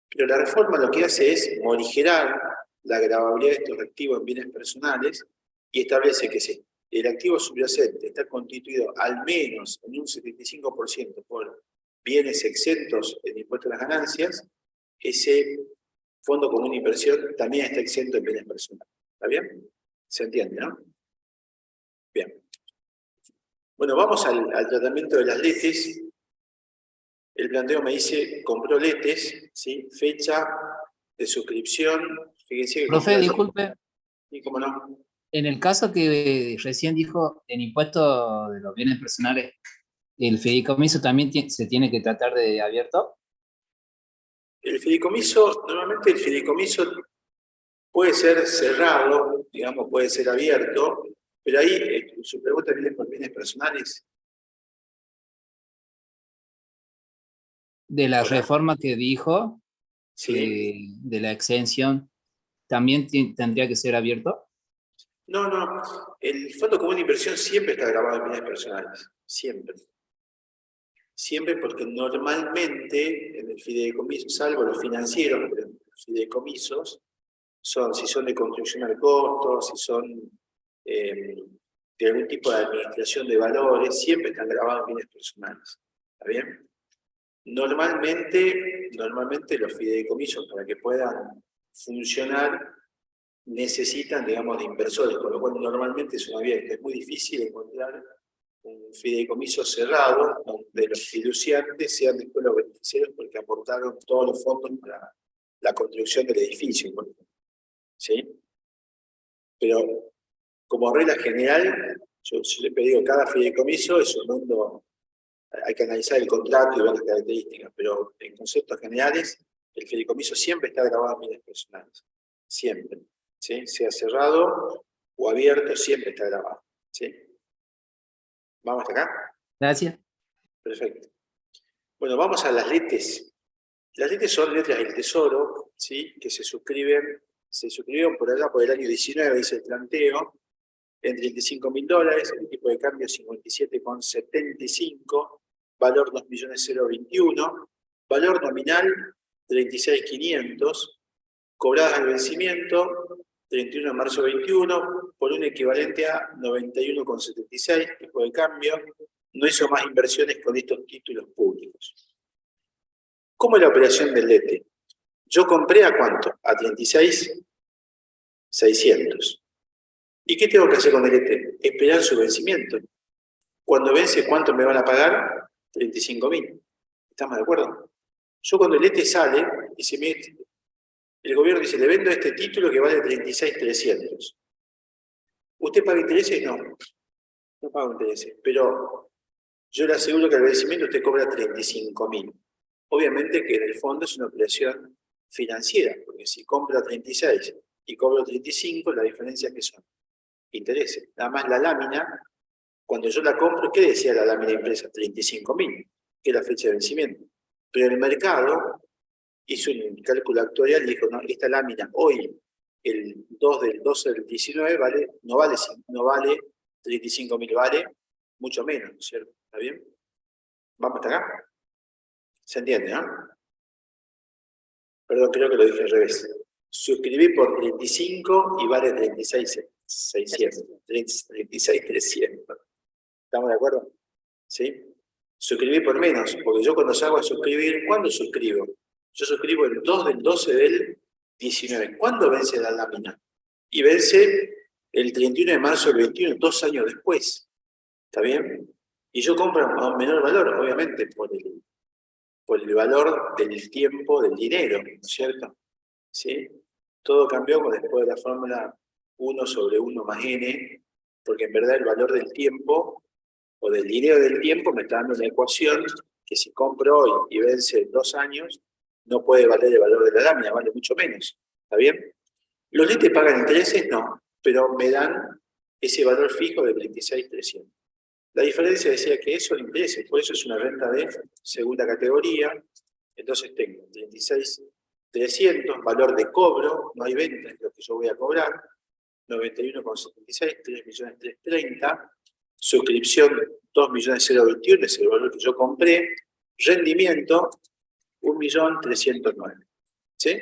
Pero la reforma lo que hace es morigerar la gravabilidad de estos activos en bienes personales y establece que si el activo subyacente está constituido al menos en un 75% por bienes exentos en impuesto a las ganancias, ese fondo común de inversión también está exento en bienes personales. ¿Está bien? ¿Se entiende, no? Bien. Bueno, vamos al tratamiento de las letes. El planteo me dice, compró letes, ¿sí? Fecha de suscripción. Fíjense que Profe, disculpe, ¿Y cómo no? en el caso que recién dijo en impuesto de los bienes personales, ¿el fideicomiso también se tiene que tratar de abierto? El fideicomiso, normalmente el fideicomiso puede ser cerrado, digamos, puede ser abierto, pero ahí su pregunta viene por bienes personales. De la ¿Hola? reforma que dijo, Sí. de la exención, ¿también tendría que ser abierto? No, no. El Fondo Común de Inversión siempre está grabado en bienes personales. Siempre. Siempre porque normalmente en el fideicomiso, salvo los financieros, pero los fideicomisos, si son de construcción al costo, si son de algún tipo de administración de valores, siempre están grabados en bienes personales. ¿Está bien? Normalmente los fideicomisos, para que puedan funcionar, necesitan, digamos, de inversores, con lo cual normalmente son abiertos. Es muy difícil encontrar un fideicomiso cerrado donde los fiduciantes sean después los beneficiarios porque aportaron todos los fondos para la construcción del edificio, por ejemplo. ¿Sí? Pero como regla general, yo le digo, cada fideicomiso es un mundo, hay que analizar el contrato y ver las características, pero en conceptos generales, el fideicomiso siempre está grabado en bienes personales. Siempre. ¿Sí? Sea cerrado o abierto, siempre está grabado. ¿Sí? ¿Vamos hasta acá? Gracias. Perfecto. Bueno, vamos a las letes. Las letes son letras del Tesoro, ¿sí? Que se suscribieron por allá por el año 19, dice el planteo, en $35.000, el tipo de cambio 57,75, valor 2.021.000, valor nominal 36.500, cobradas al vencimiento 31 de marzo 21, por un equivalente a 91,76, tipo de cambio. No hizo más inversiones con estos títulos públicos. ¿Cómo es la operación del LETE? Yo compré ¿a cuánto? A 36.600. ¿Y qué tengo que hacer con el LETE? Esperar su vencimiento. Cuando vence, ¿cuánto me van a pagar? 35.000. ¿Estamos de acuerdo? Yo cuando el LETE sale, el gobierno dice, le vendo este título que vale 36.300. ¿Usted paga intereses? No. No pago intereses. Pero yo le aseguro que al vencimiento usted cobra 35.000. Obviamente que en el fondo es una operación financiera, porque si compra 36 y cobro 35, la diferencia es que son intereses. Nada más la lámina, cuando yo la compro, ¿qué decía la lámina impresa? 35.000, que es la fecha de vencimiento. Pero el mercado hizo un cálculo actuarial y dijo, no, esta lámina hoy, el 2 del 12 del 19, no vale 35.000, vale mucho menos, ¿no es cierto? ¿Está bien? ¿Vamos hasta acá? ¿Se entiende, no? Perdón, creo que lo dije al revés. Suscribí por 35 y vale 36.600. 36.300. ¿Estamos de acuerdo? ¿Sí? Suscribí por menos, porque yo cuando salgo a suscribir, ¿cuándo suscribo? Yo suscribo el 2 del 12 del 19. ¿Cuándo vence la lámina? Y vence el 31 de marzo del 21, 2 años después. ¿Está bien? Y yo compro a un menor valor, obviamente, por el valor del tiempo, del dinero, ¿no es cierto? ¿Sí? Todo cambió después de la fórmula 1 sobre 1 más n, porque en verdad el valor del tiempo, o del dinero del tiempo, me está dando una ecuación que si compro hoy y vence 2 años, no puede valer el valor de la lámina, vale mucho menos. ¿Está bien? ¿Los LETE pagan intereses? No, pero me dan ese valor fijo de 36.300. La diferencia decía que eso le interesa, por eso es una renta de segunda categoría. Entonces tengo 36.300, valor de cobro, no hay venta, es lo que yo voy a cobrar, 91,76, 3.330.000, suscripción 2.021.000, es el valor que yo compré, rendimiento 1.309.000. ¿Sí?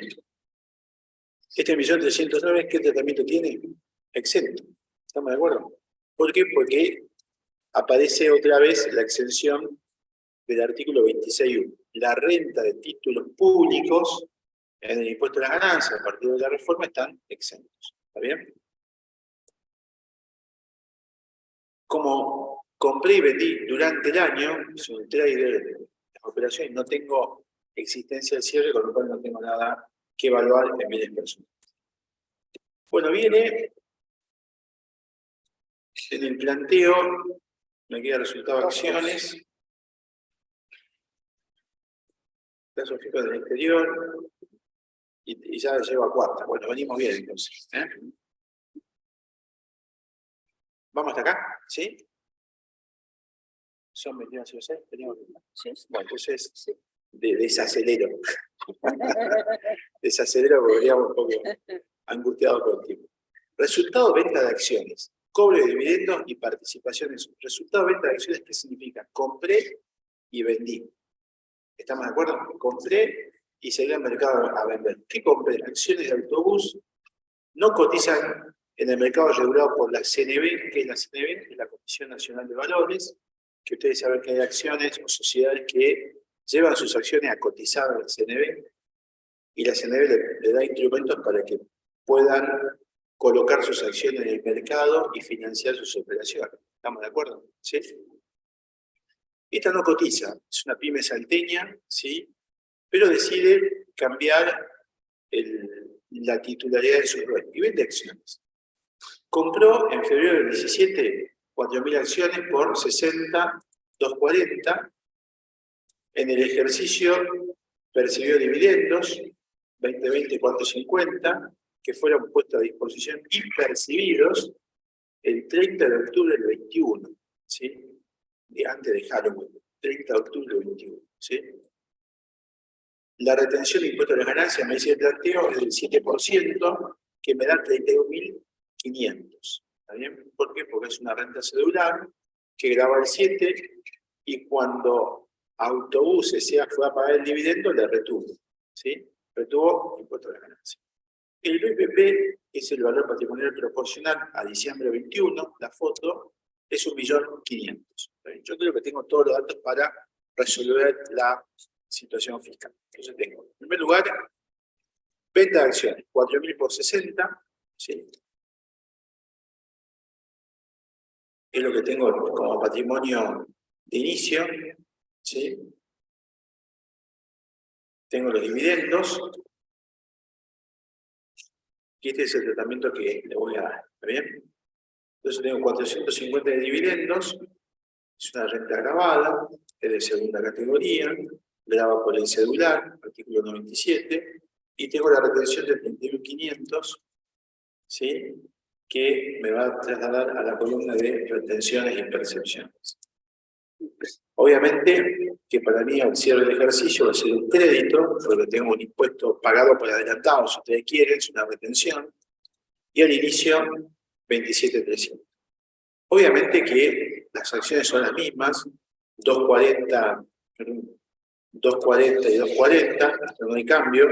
Este 1.309.000, ¿qué tratamiento tiene? Exento. ¿Estamos de acuerdo? ¿Por qué? Porque aparece otra vez la exención del artículo 26.1. La renta de títulos públicos en el impuesto a las ganancias a partir de la reforma están exentos. ¿Está bien? Como compré y vendí durante el año, soy un trader de las operaciones, no tengo existencia del cierre, con lo cual no tengo nada que evaluar en bienes personales. Bueno, viene en el planteo, me queda resultado de acciones, plazo fijo del exterior, y ya llevo a cuarta. Bueno, venimos bien entonces. ¿Vamos hasta acá? ¿Sí? ¿Son 21.06? ¿Teníamos? Sí. Bueno, entonces desacelero. Desacelero porque veníamos un poco angustiados con el tiempo. Resultado de venta de acciones. Cobro de dividendos y participaciones. Resultado de venta de acciones, ¿qué significa? Compré y vendí. ¿Estamos de acuerdo? Compré y salí al mercado a vender. ¿Qué compré? Acciones de autobús no cotizan en el mercado regulado por la CNV. ¿Qué es la CNV? Es la Comisión Nacional de Valores, que ustedes saben que hay acciones o sociedades que llevan sus acciones a cotizar en la CNV, y la CNV le da instrumentos para que puedan colocar sus acciones en el mercado y financiar sus operaciones. ¿Estamos de acuerdo? ¿Sí? Esta no cotiza, es una pyme salteña, ¿sí? Pero decide cambiar la titularidad de sus dueños y vende acciones. Compró en febrero del 17 4.000 acciones por 60.240. En el ejercicio percibió dividendos 2020 450 que fueron puestos a disposición y percibidos el 30 de octubre del 21, ¿sí? Antes de Halloween, 30 de octubre del 21, ¿sí? La retención de impuestos a las ganancias, me dice el planteo, es del 7%, que me da 32.500. ¿Está bien? ¿Por qué? Porque es una renta cedular que graba el 7, y cuando Autobús S.A. fue a pagar el dividendo, le retuvo, ¿sí? Retuvo impuesto a la ganancia. El BPP, que es el valor patrimonial proporcional a diciembre 21, la foto, es 1.500.000. Yo creo que tengo todos los datos para resolver la situación fiscal. Entonces tengo, en primer lugar, venta de acciones, 4.000 por 60, ¿sí? Es lo que tengo como patrimonio de inicio, ¿sí? Tengo los dividendos, y este es el tratamiento que le voy a dar, ¿está bien? Entonces tengo 450 de dividendos, es una renta grabada, es de segunda categoría, graba por el cedular, artículo 97, y tengo la retención de 31.500, ¿sí? Que me va a trasladar a la columna de retenciones y percepciones. Obviamente que para mí al cierre del ejercicio va a ser un crédito, porque tengo un impuesto pagado por adelantado, si ustedes quieren, es una retención, y al inicio 27.300. Obviamente que las acciones son las mismas, 240 y 240, no hay cambio,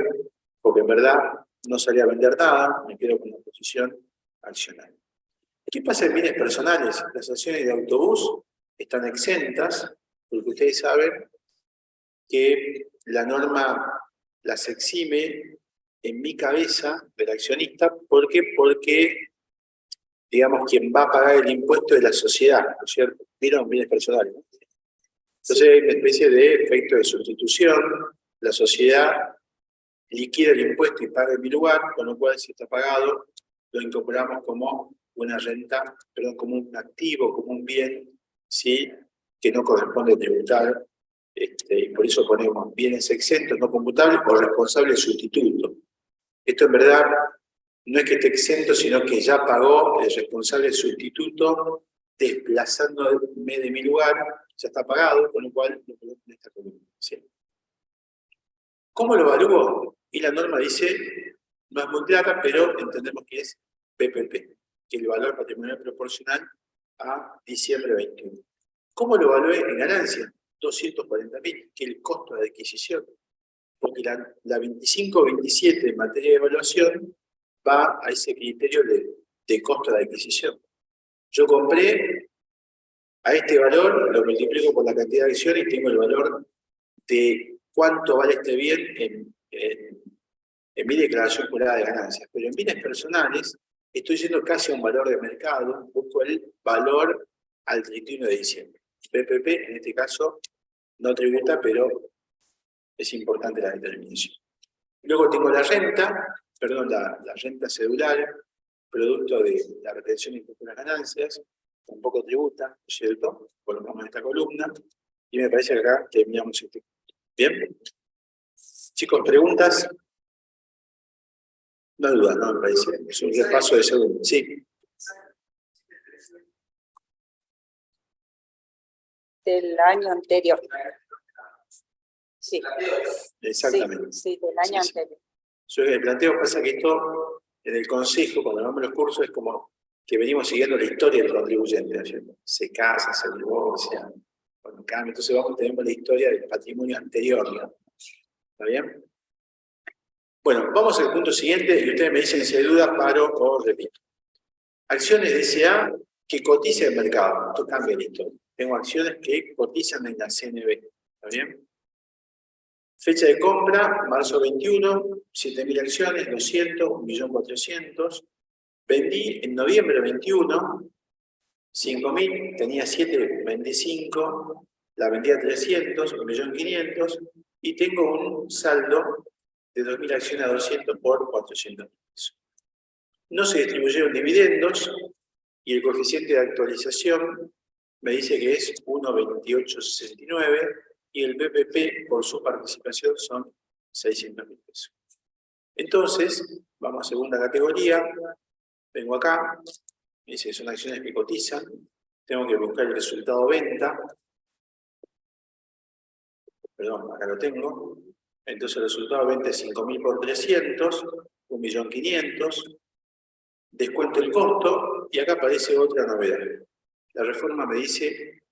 porque en verdad no salí a vender nada, me quedo con la posición accionaria. ¿Qué pasa en bienes personales? Las acciones de autobús están exentas, porque ustedes saben que la norma las exime en mi cabeza del accionista. ¿Por qué? Porque, digamos, quien va a pagar el impuesto es la sociedad, ¿no es cierto? ¿Vieron? Bienes personales, ¿no? Entonces hay una especie de efecto de sustitución. La sociedad liquida el impuesto y paga en mi lugar, con lo cual si está pagado, lo incorporamos como una renta, perdón, como un activo, como un bien, ¿sí? Que no corresponde tributar, y por eso ponemos bienes exentos, no computables, o responsable sustituto. Esto en verdad no es que esté exento, sino que ya pagó el responsable sustituto, desplazándome de mi lugar, ya está pagado, con lo cual lo ponemos en esta columna, ¿sí? ¿Cómo lo evalúo? Y la norma dice, no es muy clara, pero entendemos que es PPP, que es el valor patrimonial proporcional a diciembre 21. ¿Cómo lo evalué en ganancia? 240.000, que es el costo de adquisición. Porque la 25-27 en materia de evaluación va a ese criterio de costo de adquisición. Yo compré a este valor, lo multiplico por la cantidad de acciones y tengo el valor de cuánto vale este bien en mi declaración jurada de ganancias. Pero en bienes personales estoy yendo casi a un valor de mercado, busco el valor al 31 de diciembre. PPP, en este caso, no tributa, pero es importante la determinación. Luego tengo la renta, perdón, la renta cedular, producto de la retención de impuestos a las ganancias, tampoco tributa, ¿no es cierto? Colocamos en esta columna, y me parece que acá terminamos este punto. ¿Bien? Chicos, ¿preguntas? No hay duda, no me parece. Es un repaso de segundo. Sí. Del año anterior. Sí. Exactamente. Sí, del año anterior. Yo el planteo pasa que esto, en el consejo, cuando damos los cursos, es como que venimos siguiendo la historia del contribuyente, ¿no? Se casa, se divorcia, cuando cambia, entonces tenemos la historia del patrimonio anterior, ¿no? ¿Está bien? Bueno, vamos al punto siguiente y ustedes me dicen si hay duda, paro o repito. Acciones de S.A. que cotizan en el mercado. Esto cambia la historia. Tengo acciones que cotizan en la CNB. ¿Está bien? Fecha de compra, marzo 21, 7.000 acciones, 200, 1.400.000. Vendí en noviembre 21, 5.000, tenía 7, vendí 5, la vendí a 300, 1.500.000, y tengo un saldo de 2.000 acciones a 200 por 400 pesos. No se distribuyeron dividendos y el coeficiente de actualización me dice que es 1,2869 y el PPP por su participación son 600.000 pesos. Entonces, vamos a segunda categoría, vengo acá, me dice que son acciones que cotizan, tengo que buscar el resultado venta, perdón, acá lo tengo, entonces el resultado venta es 5.000 por 300, 1.500.000, descuento el costo, y acá aparece otra novedad. La reforma me dice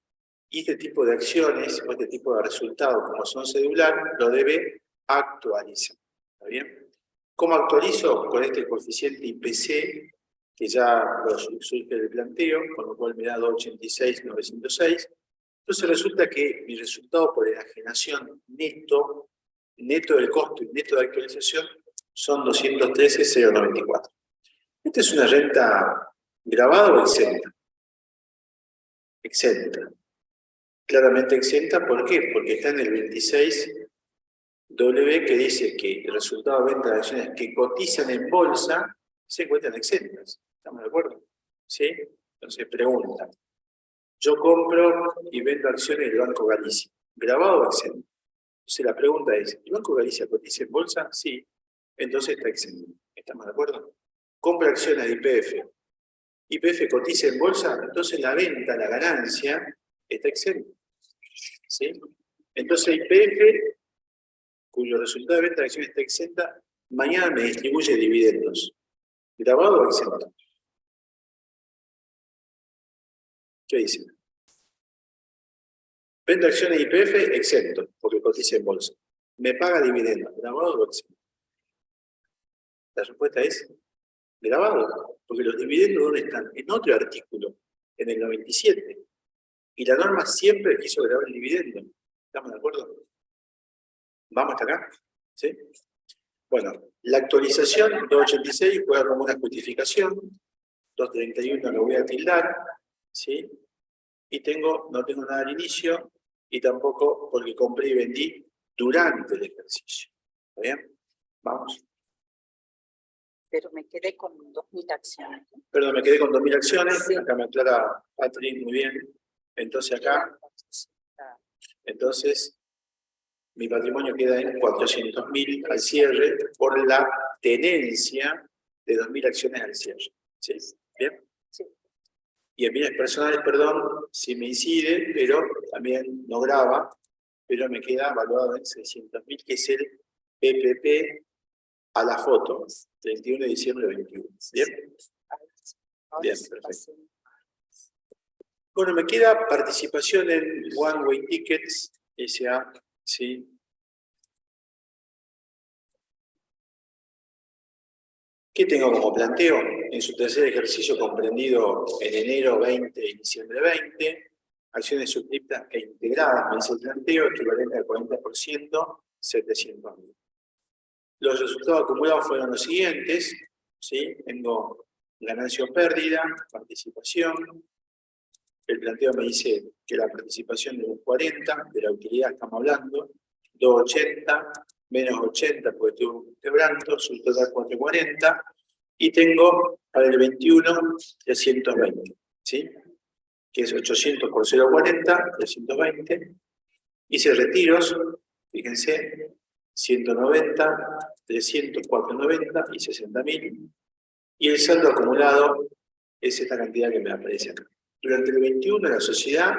Y este tipo de acciones, o este tipo de resultados, como son cedular, lo debe actualizar. ¿Está bien? ¿Cómo actualizo? Con este coeficiente IPC, que ya lo surge del planteo, con lo cual me da 286,906. Entonces resulta que mi resultado por enajenación neto del costo y neto de actualización, son 213,094. Esta es una renta grabada o exenta. Exenta. Claramente exenta, ¿por qué? Porque está en el 26W, que dice que el resultado de venta de acciones que cotizan en bolsa se encuentran exentas. ¿Estamos de acuerdo? ¿Sí? Entonces pregunta. Yo compro y vendo acciones del Banco Galicia. ¿Grabado o exento? Entonces la pregunta es, ¿el Banco Galicia cotiza en bolsa? Sí. Entonces está exento. ¿Estamos de acuerdo? Compra acciones de YPF. YPF cotiza en bolsa, entonces la venta, la ganancia, está exenta. ¿Sí? Entonces YPF, cuyo resultado de venta de acciones está exenta, mañana me distribuye dividendos. ¿Grabado o exento? ¿Qué dicen? Vendo acciones de YPF, exento, porque cotiza en bolsa. ¿Me paga dividendos? ¿Grabado o exento? La respuesta es grabado, porque los dividendos, ¿dónde están? En otro artículo, en el 97. Y la norma siempre quiso grabar el dividendo. ¿Estamos de acuerdo? ¿Vamos hasta acá? ¿Sí? Bueno, la actualización 286 juega como una justificación, 231 lo voy a tildar, ¿sí? Y no tengo nada al inicio, y tampoco porque compré y vendí durante el ejercicio. ¿Está bien? Vamos. Pero me quedé con 2.000 acciones. ¿No? Perdón, me quedé con 2.000 acciones, Sí. acá me aclara Patrick muy bien. Entonces acá, mi patrimonio queda en 400.000 al cierre por la tenencia de 2.000 acciones al cierre. ¿Sí? ¿Bien? Sí. Y en bienes personales, perdón, sí me incide, pero también no graba, pero me queda valuado en 600.000, que es el PPP a la foto, 31 de diciembre de 21. ¿Bien? Bien, perfecto. Bueno, me queda participación en One Way Tickets, S.A., ¿sí? ¿Qué tengo como planteo? En su tercer ejercicio comprendido en enero 20 y diciembre 20, acciones suscriptas e integradas, me dice el planteo, equivalente al 40%, 700.000. Los resultados acumulados fueron los siguientes, ¿sí? Tengo ganancia o pérdida, participación. El planteo me dice que la participación es un 40, de la utilidad estamos hablando, 280, menos 80 porque tuve un quebranto, su total 440, y tengo para el 21 320, ¿sí? Que es 800 por 0,40, 320. Hice retiros, fíjense, 190, 300, 490 y 60.000. Y el saldo acumulado es esta cantidad que me aparece acá. Durante el 21 la sociedad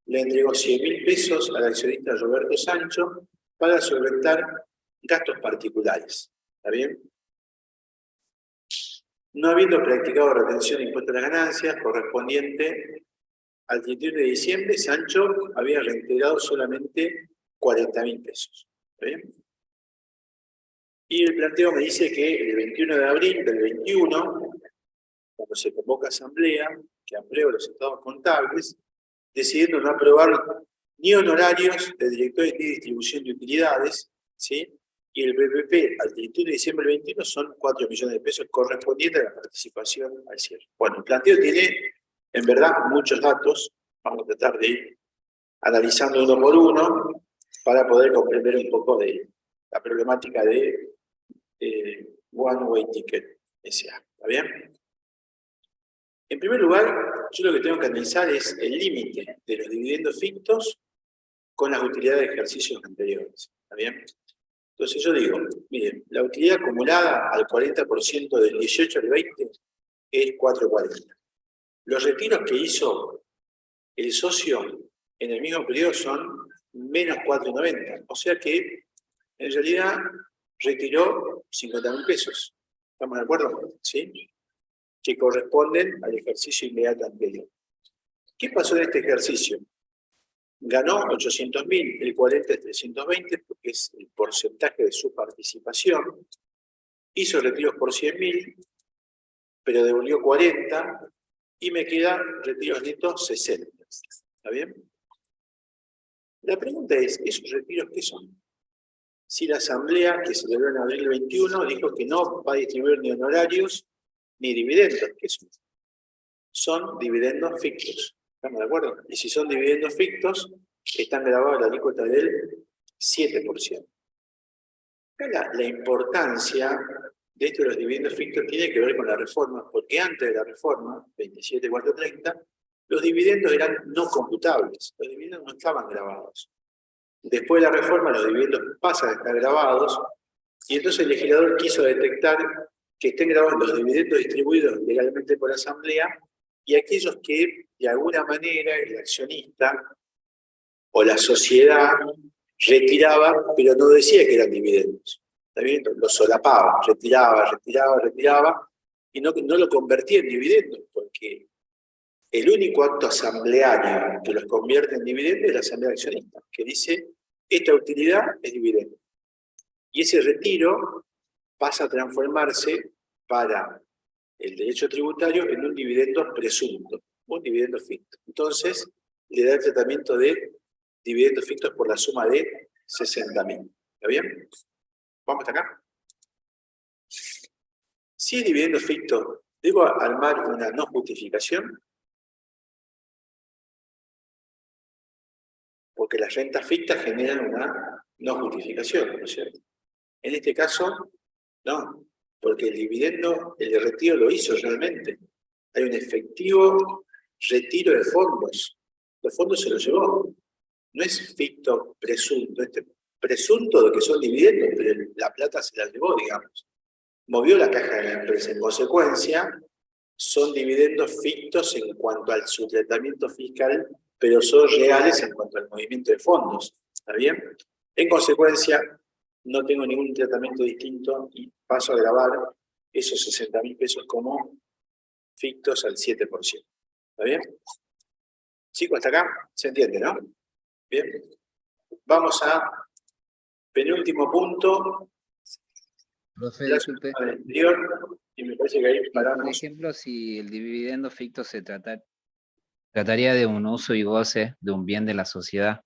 le entregó 100.000 pesos al accionista Roberto Sancho para solventar gastos particulares. ¿Está bien? No habiendo practicado retención de impuestos a las ganancias correspondiente al 31 de diciembre, Sancho había reintegrado solamente 40.000 pesos. ¿Está bien? Y el planteo me dice que el 21 de abril del 21, cuando se convoca asamblea, que aprueba los estados contables, decidiendo no aprobar ni honorarios de directores ni distribución de utilidades, ¿sí? Y el BPP al 31 de diciembre del 21 son 4 millones de pesos correspondientes a la participación al cierre. Bueno, el planteo tiene, en verdad, muchos datos. Vamos a tratar de ir analizando uno por uno para poder comprender un poco de la problemática de One Way Ticket S.A. ¿Está bien? En primer lugar, yo lo que tengo que analizar es el límite de los dividendos fictos con las utilidades de ejercicios anteriores. ¿Está bien? Entonces yo digo, miren, la utilidad acumulada al 40% del 18 al 20 es 440. Los retiros que hizo el socio en el mismo periodo son menos 490. O sea que, en realidad, retiró 50.000 pesos. ¿Estamos de acuerdo? ¿Sí? Que corresponden al ejercicio inmediato anterior. ¿Qué pasó en este ejercicio? Ganó 800.000, el 40 es 320, porque es el porcentaje de su participación. Hizo retiros por 100.000, pero devolvió 40, y me quedan retiros netos 60. ¿Está bien? La pregunta es, ¿esos retiros qué son? Si la asamblea que se celebró en abril 21 dijo que no va a distribuir ni honorarios ni dividendos, ¿qué son? Son dividendos fictos. ¿Estamos de acuerdo? Y si son dividendos fictos, están grabados la alícuota del 7%. La importancia de esto de los dividendos fictos tiene que ver con la reforma, porque antes de la reforma, 27.430, los dividendos eran no computables, los dividendos no estaban grabados. Después de la reforma, los dividendos pasan a estar grabados, y entonces el legislador quiso detectar que estén grabados los dividendos distribuidos legalmente por la asamblea, y aquellos que, de alguna manera, el accionista o la sociedad retiraba, pero no decía que eran dividendos. ¿Está bien? Lo solapaba, retiraba, y no lo convertía en dividendos, porque el único acto asambleario que los convierte en dividendos es la asamblea accionista, que dice, esta utilidad es dividendo. Y ese retiro pasa a transformarse para el derecho tributario en un dividendo presunto, un dividendo ficto. Entonces, le da el tratamiento de dividendos fictos por la suma de 60.000. ¿Está bien? ¿Vamos hasta acá? Si es dividendo ficto, ¿debo armar una no justificación? Porque las rentas fictas generan una no justificación, ¿no es cierto? En este caso, no, porque el dividendo, el retiro lo hizo realmente. Hay un efectivo retiro de fondos. Los fondos se los llevó. No es ficto presunto. Presunto de que son dividendos, pero la plata se la llevó, digamos. Movió la caja de la empresa. En consecuencia, son dividendos fictos en cuanto al su tratamiento fiscal, pero son reales en cuanto al movimiento de fondos. ¿Está bien? En consecuencia, no tengo ningún tratamiento distinto y paso a grabar esos 60.000 pesos como fictos al 7%. ¿Está bien? Chicos, hasta acá se entiende, ¿no? Bien. Vamos a penúltimo punto. Profe, disculpe. Anterior, y me parece que ahí paramos. Por ejemplo, si el dividendo ficto se trataría de un uso y goce de un bien de la sociedad.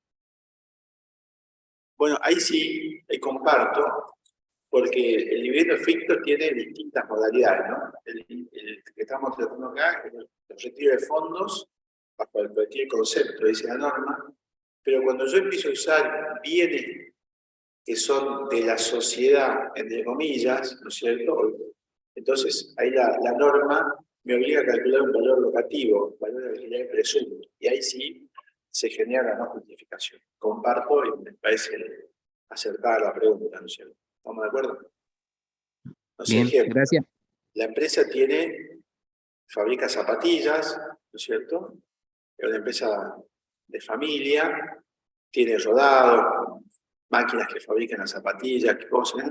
Bueno, ahí sí, comparto, porque el dividendo ficto tiene distintas modalidades, ¿no? El que estamos tratando acá es el retiro de fondos, bajo cualquier concepto, dice la norma, pero cuando yo empiezo a usar bienes que son de la sociedad, entre comillas, ¿no es cierto? Entonces, ahí la norma me obliga a calcular un valor locativo, un valor de alquiler presunto, y ahí sí se genera la no justificación. Comparto y me parece acertada la pregunta, ¿no es cierto? ¿Estamos de acuerdo? No sé, Bien, ejemplo, gracias. la empresa fabrica zapatillas, ¿no es cierto? Es una empresa de familia, tiene rodado, máquinas que fabrican las zapatillas, que cosas,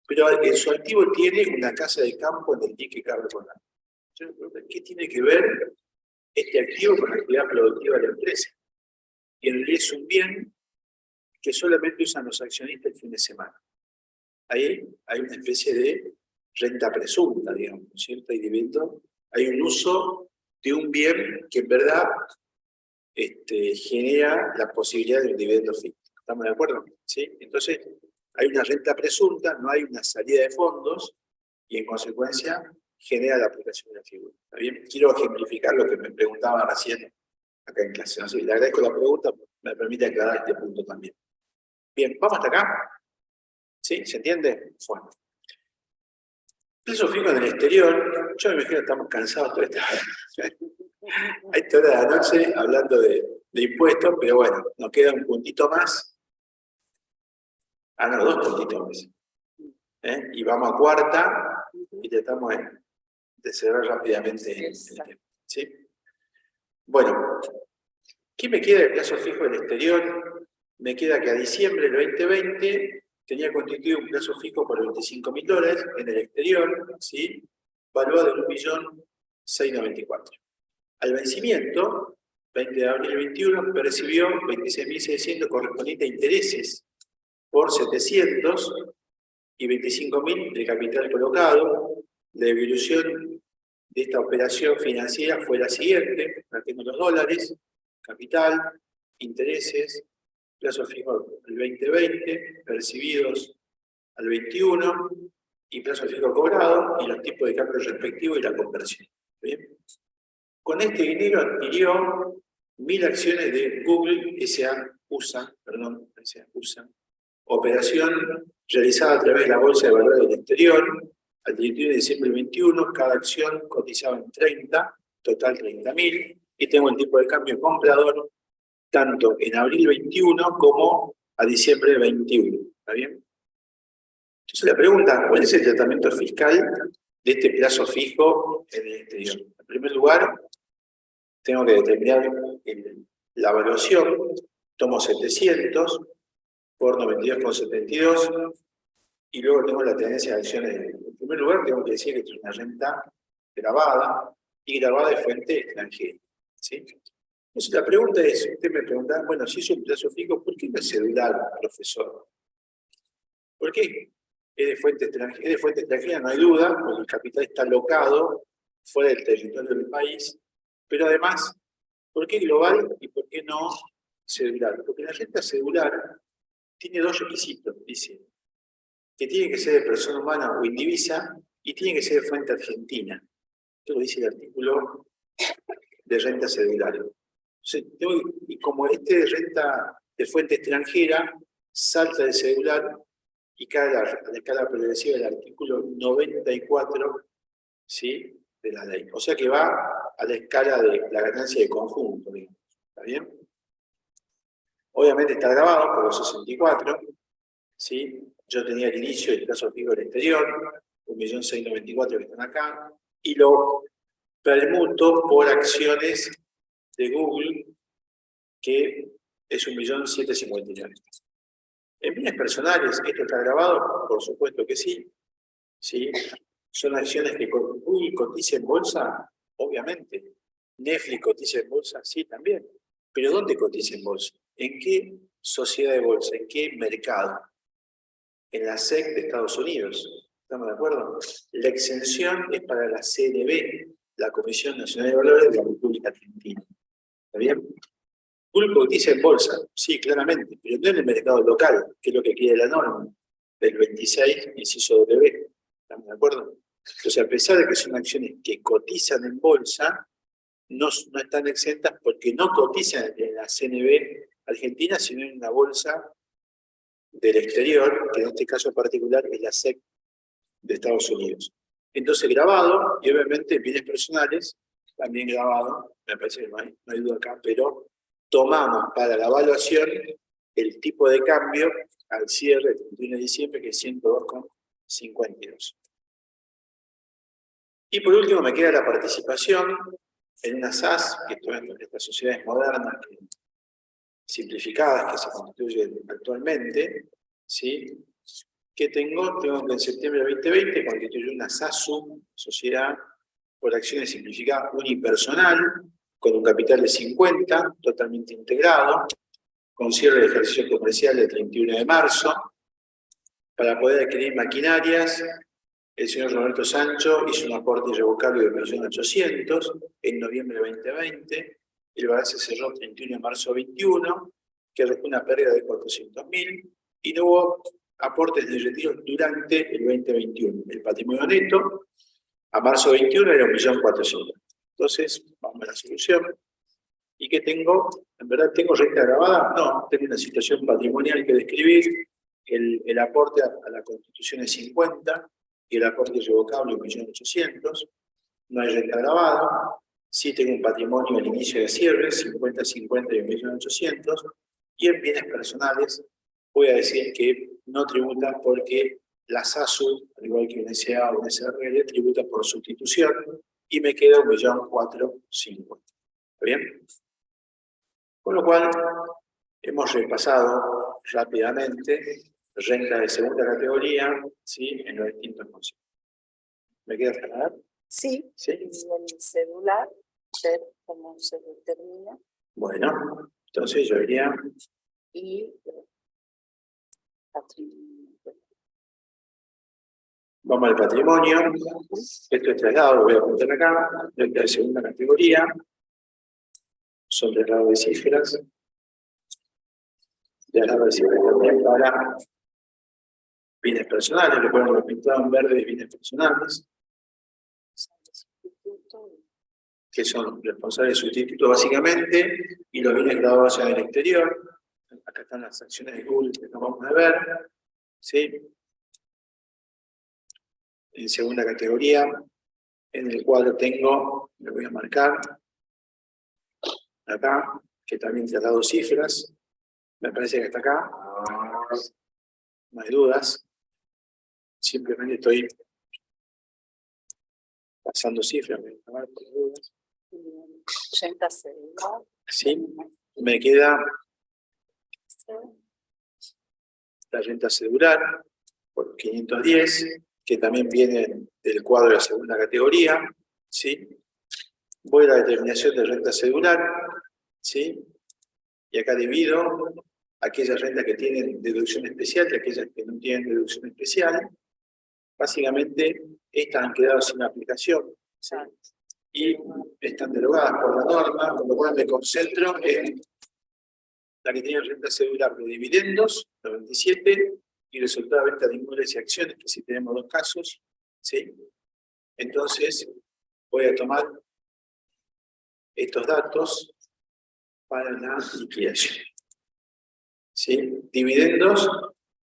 pero en su activo tiene una casa de campo en el dique Carbonal. ¿Qué tiene que ver este activo con la actividad productiva de la empresa? Y en realidad es un bien que solamente usan los accionistas el fin de semana. Ahí hay una especie de renta presunta, digamos, ¿no es cierto? Hay dividendo, hay un uso de un bien que en verdad genera la posibilidad de un dividendo ficto. ¿Estamos de acuerdo? ¿Sí? Entonces, hay una renta presunta, no hay una salida de fondos y en consecuencia genera la aplicación de la figura. ¿Está bien? Quiero ejemplificar lo que me preguntaba recién acá en clase. ¿No? Sí, le agradezco la pregunta, me permite aclarar este punto también. Bien, ¿vamos hasta acá? ¿Sí? ¿Se entiende? Bueno. Plazo fijo en el exterior, yo me imagino que estamos cansados toda a esta hora de la noche hablando de impuestos, pero bueno, nos queda un puntito más. Ah, no, 2 puntitos más. Y vamos a cuarta y tratamos de cerrar rápidamente el tema. ¿Sí? Bueno, ¿qué me queda de plazo fijo en el exterior? Me queda que a diciembre del 2020 tenía constituido un plazo fijo por $25.000 en el exterior, ¿sí? Valuado en 1.694.000. Al vencimiento, 20 de abril 21, percibió 26.600 correspondiente a intereses por 700 y 25.000 de capital colocado. La evolución de esta operación financiera fue la siguiente. Acá tengo los dólares, capital, intereses, plazo fijo al 2020, percibidos al 21, y plazo fijo cobrado, y los tipos de cambio respectivos y la conversión. ¿Bien? Con este dinero adquirió 1.000 acciones de Google USA, operación realizada a través de la Bolsa de Valores del Exterior. Al 31 de diciembre del 21, cada acción cotizaba en 30, total 30.000, y tengo el tipo de cambio comprador tanto en abril 21 como a diciembre 21. ¿Está bien? Entonces la pregunta, ¿cuál es el tratamiento fiscal de este plazo fijo en el exterior? En primer lugar, tengo que determinar la evaluación. Tomo 700 por 92,72 y luego tengo la tenencia de acciones. En primer lugar, tengo que decir que esto es una renta grabada y grabada de fuente extranjera. ¿Sí? Entonces la pregunta es, usted me pregunta, bueno, si es un plazo fijo, ¿por qué no es cedular, profesor? ¿Por qué? Es de fuente extranjera, no hay duda, porque el capital está alocado fuera del territorio del país, pero además, ¿por qué global y por qué no cedular? Porque la renta cedular tiene dos requisitos, dice, que tiene que ser de persona humana o indivisa y tiene que ser de fuente argentina. Esto lo dice el artículo de renta cedular. Entonces, y como este de renta de fuente extranjera salta de cedular y cae a la escala progresiva del artículo 94, ¿sí?, de la ley. O sea que va a la escala de la ganancia de conjunto, digamos. ¿Está bien? Obviamente está grabado por los 64, ¿sí? Yo tenía el inicio del plazo fijo del exterior, 1.694.000 que están acá, y lo permuto por acciones de Google, que es 1.759.000. En bienes personales, ¿esto está grabado? Por supuesto que sí. ¿Sí? ¿Son acciones que Google cotiza en bolsa? Obviamente. ¿Netflix cotiza en bolsa? Sí, también. ¿Pero dónde cotiza en bolsa? ¿En qué sociedad de bolsa? ¿En qué mercado? En la SEC de Estados Unidos. ¿Estamos de acuerdo? La exención es para la CNB, la Comisión Nacional de Valores de la República Argentina. ¿Está bien? Google cotiza en bolsa, sí, claramente, pero no en el mercado local, que es lo que quiere la norma, del 26, inciso W. ¿Estamos de acuerdo? Entonces, a pesar de que son acciones que cotizan en bolsa, no están exentas porque no cotizan en la CNB argentina, sino en una bolsa del exterior, que en este caso particular es la SEC de Estados Unidos. Entonces, grabado, y obviamente bienes personales, también grabado, me parece que no hay duda acá, pero tomamos para la evaluación el tipo de cambio al cierre del 31 de diciembre, que es 102,52. Y por último me queda la participación en una SAS, que son estas sociedades modernas, simplificadas, que se constituyen actualmente, ¿sí? Que tengo que en septiembre de 2020 constituyó una SASU, Sociedad por Acciones Simplificadas Unipersonal, con un capital de 50, totalmente integrado, con cierre de ejercicio comercial el 31 de marzo, para poder adquirir maquinarias. El señor Roberto Sancho hizo un aporte irrevocable de 1.800.000 en noviembre de 2020, el balance cerró el 31 de marzo 21, que arrojó una pérdida de 400.000, y no hubo aportes de retiro durante el 2021. El patrimonio neto a marzo 21 era 1.400.000. Entonces, vamos a la solución. ¿Y qué tengo? ¿En verdad tengo renta grabada? No, tengo una situación patrimonial que describir. El aporte a la Constitución es 50 y el aporte irrevocable 1.800.000. No hay renta grabada. Sí tengo un patrimonio al inicio de cierre, 50, 50 y 1.800.000. Y en bienes personales voy a decir que no tributa porque la SASU, al igual que un SA o un SRL, tributa por sustitución y me queda 1.450.000. ¿Está bien? Con lo cual, hemos repasado rápidamente renta de segunda categoría, ¿sí?, en los distintos conceptos. ¿Me queda claro? Sí, ¿Sí? y el celular, ver cómo se determina. Bueno, entonces yo diría, y patrimonio. vamos al patrimonio. Esto es traslado, lo voy a apuntar acá. Esta es segunda categoría. Son traslados de cifras. Traslado de cifras también para bienes personales. Recuerden, lo pintado en verde de bienes personales, que son responsables sustitutos básicamente, y los bienes grabados en el exterior. Acá están las acciones de Google que nos vamos a ver. ¿Sí? En segunda categoría, en el cuadro tengo, le voy a marcar acá, que también traslado cifras. Me parece que está acá. No hay dudas. Simplemente estoy pasando cifras. Sí, me queda la renta celular por 510, que también viene del cuadro de la segunda categoría. ¿Sí? Voy a la determinación de renta celular. ¿Sí? Y acá divido aquellas rentas que tienen deducción especial y aquellas que no tienen deducción especial. Básicamente, estas han quedado sin aplicación, ¿sí? Y están derogadas por la norma, con lo cual me concentro en la que tiene renta celular de dividendos, 97, y resultado de venta de inmuebles y acciones, que sí tenemos dos casos, ¿sí? Entonces, voy a tomar estos datos para la liquidación. ¿Sí? Dividendos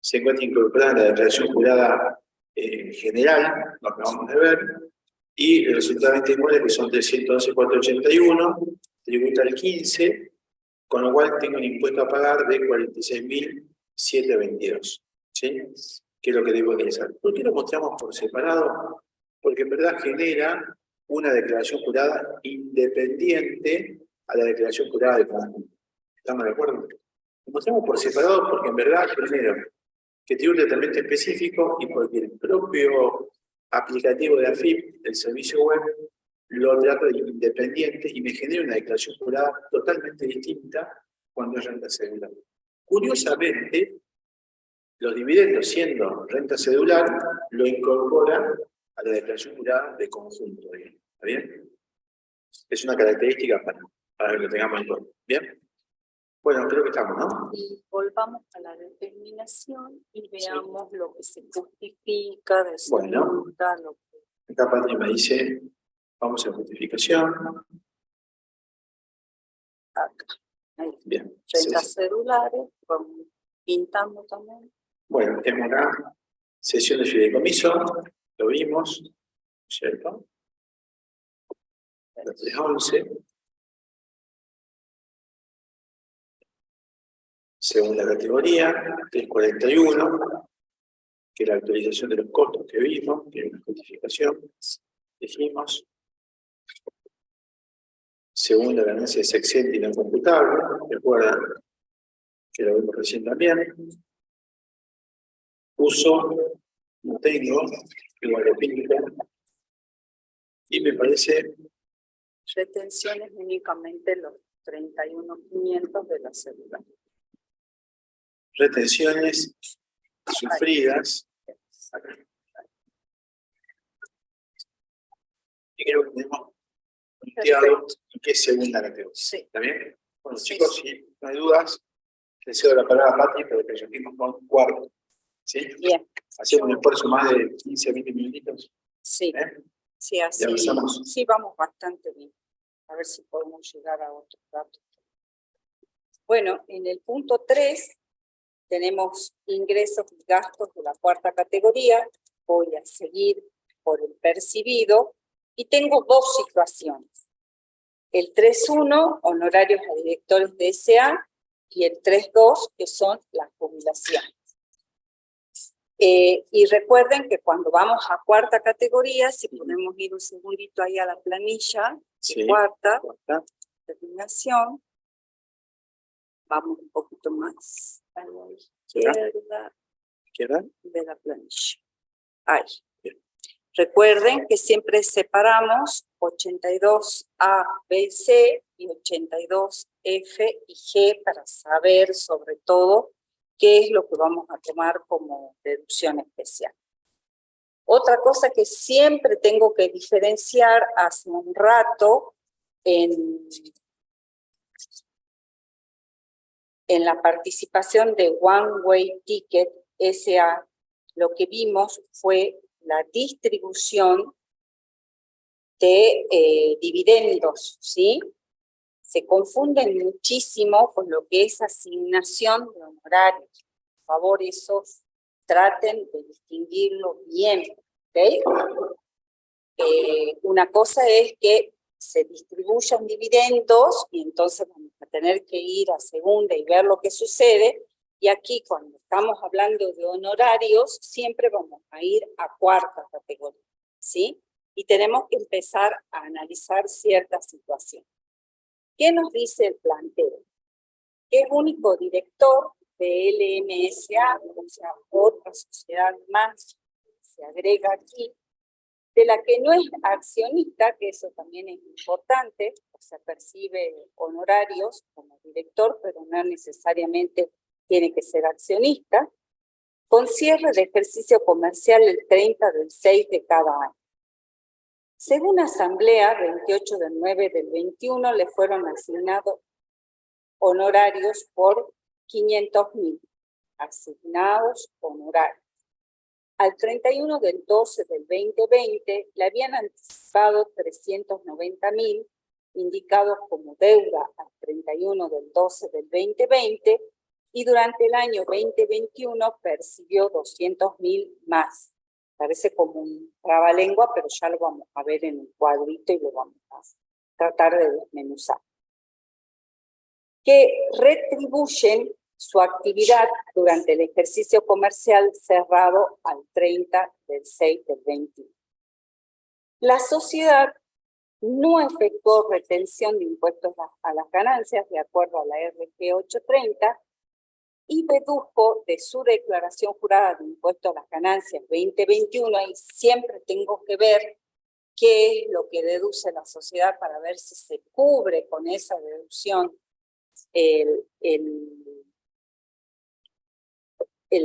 se encuentra incorporada en la declaración jurada general, lo acabamos de ver, y el resultado de este inmueble, que son 311.481, tributa al 15, con lo cual tengo un impuesto a pagar de 46.722. ¿Sí? ¿Qué es lo que debo ingresar? ¿Por qué lo mostramos por separado? Porque en verdad genera una declaración jurada independiente a la declaración jurada de conjunto. ¿Estamos de acuerdo? Lo mostramos por separado porque en verdad, primero, que tiene un tratamiento específico y porque el propio aplicativo de AFIP, el servicio web, lo trata de independiente y me genera una declaración jurada totalmente distinta cuando es renta celular. Curiosamente, los dividendos, siendo renta celular, lo incorpora a la declaración jurada de conjunto. ¿Está bien? Es una característica para que lo tengamos en cuenta. ¿Bien? Bueno, creo que estamos, ¿no? Y volvamos a la determinación y veamos lo que se justifica de Bueno. lo que... Acá Patri me dice, vamos a justificación. Acá. Ahí. Bien. Rentas celulares, pintando también. Bueno, tenemos acá sesión de fideicomiso, lo vimos, ¿cierto? La 311. Segunda categoría, 341, que es la actualización de los costos que vimos, que es una justificación, dijimos. Segunda ganancia de sexente y no computable, recuerdan que lo vimos recién también. Uso, no tengo, igual lo pinta. Y me parece... Retenciones únicamente los 31.500 de la celular. Retenciones sufridas. Acá. Y creo que tenemos planteado que es segunda categoría. Sí. ¿Está bien? Bueno, Sí, chicos, sí. si no hay dudas, le cedo la palabra a Pati, pero que repetimos con cuarto. ¿Sí? Bien. Hacemos un esfuerzo más de 15 a 20 minutitos. Sí. Sí, así. Avanzamos. Sí, vamos bastante bien. A ver si podemos llegar a otros datos. Bueno, en el punto 3 tenemos ingresos y gastos de la cuarta categoría. Voy a seguir por el percibido y tengo dos situaciones. El 3.1, honorarios a directores de SA, y el 3.2, que son las jubilaciones. Y recuerden que cuando vamos a cuarta categoría, si podemos ir un segundito ahí a la planilla, Sí. cuarta terminación, vamos un poquito más a la izquierda de la planilla. Ahí. Bien. Recuerden que siempre separamos 82A, B, C y 82 F y G para saber sobre todo qué es lo que vamos a tomar como deducción especial. Otra cosa que siempre tengo que diferenciar hace un rato en la participación de One Way Ticket S.A., lo que vimos fue la distribución de dividendos, ¿sí? Se confunden muchísimo con lo que es asignación de honorarios. Por favor, esos traten de distinguirlo bien, ¿ok? Una cosa es que se distribuyan dividendos y entonces vamos a tener que ir a segunda y ver lo que sucede. Y aquí, cuando estamos hablando de honorarios, siempre vamos a ir a cuarta categoría, ¿sí? Y tenemos que empezar a analizar ciertas situaciones. ¿Qué nos dice el planteo? Que es único director de LMSA, o sea, otra sociedad más se agrega aquí, de la que no es accionista, que eso también es importante, o sea, percibe honorarios como director, pero no necesariamente tiene que ser accionista, con cierre de ejercicio comercial el 30/6 de cada año. Según asamblea, 28/9/21, le fueron asignados honorarios por 500.000, asignados honorarios. Al 31/12/2020 le habían anticipado 390.000, indicados como deuda al 31/12/2020, y durante el año 2021 percibió 200.000 más. Parece como un trabalengua, pero ya lo vamos a ver en el cuadrito y lo vamos a tratar de desmenuzar. Que retribuyen su actividad durante el ejercicio comercial cerrado al 30/6/21. La sociedad no efectuó retención de impuestos a las ganancias de acuerdo a la RG 830 y dedujo de su declaración jurada de impuesto a las ganancias 2021, y siempre tengo que ver qué es lo que deduce la sociedad para ver si se cubre con esa deducción el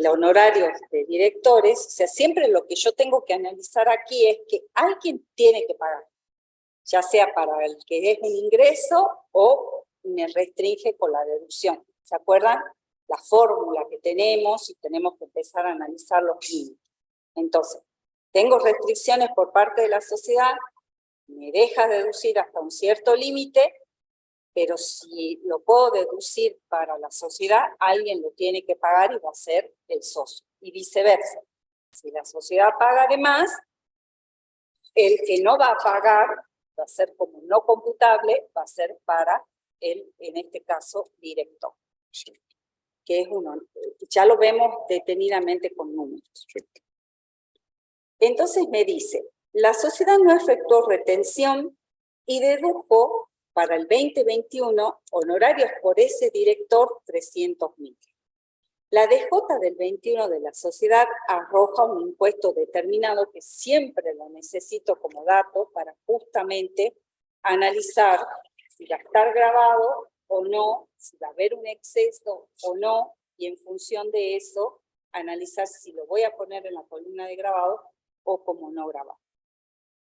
honorario de directores. O sea, siempre lo que yo tengo que analizar aquí es que alguien tiene que pagar, ya sea para el que es un ingreso o me restringe con la deducción. ¿Se acuerdan? La fórmula que tenemos, y tenemos que empezar a analizar los límites. Entonces, tengo restricciones por parte de la sociedad, me deja deducir hasta un cierto límite, pero si lo puedo deducir para la sociedad, alguien lo tiene que pagar y va a ser el socio. Y viceversa. Si la sociedad paga de más, el que no va a pagar va a ser como no computable, va a ser para el, en este caso, director. Que es uno, ya lo vemos detenidamente con números. Entonces me dice, la sociedad no efectuó retención y dedujo para el 2021 honorarios por ese director 300.000. La DJ del 21 de la sociedad arroja un impuesto determinado que siempre lo necesito como dato para justamente analizar si va a estar grabado o no, si va a haber un exceso o no, y en función de eso analizar si lo voy a poner en la columna de grabado o como no grabado.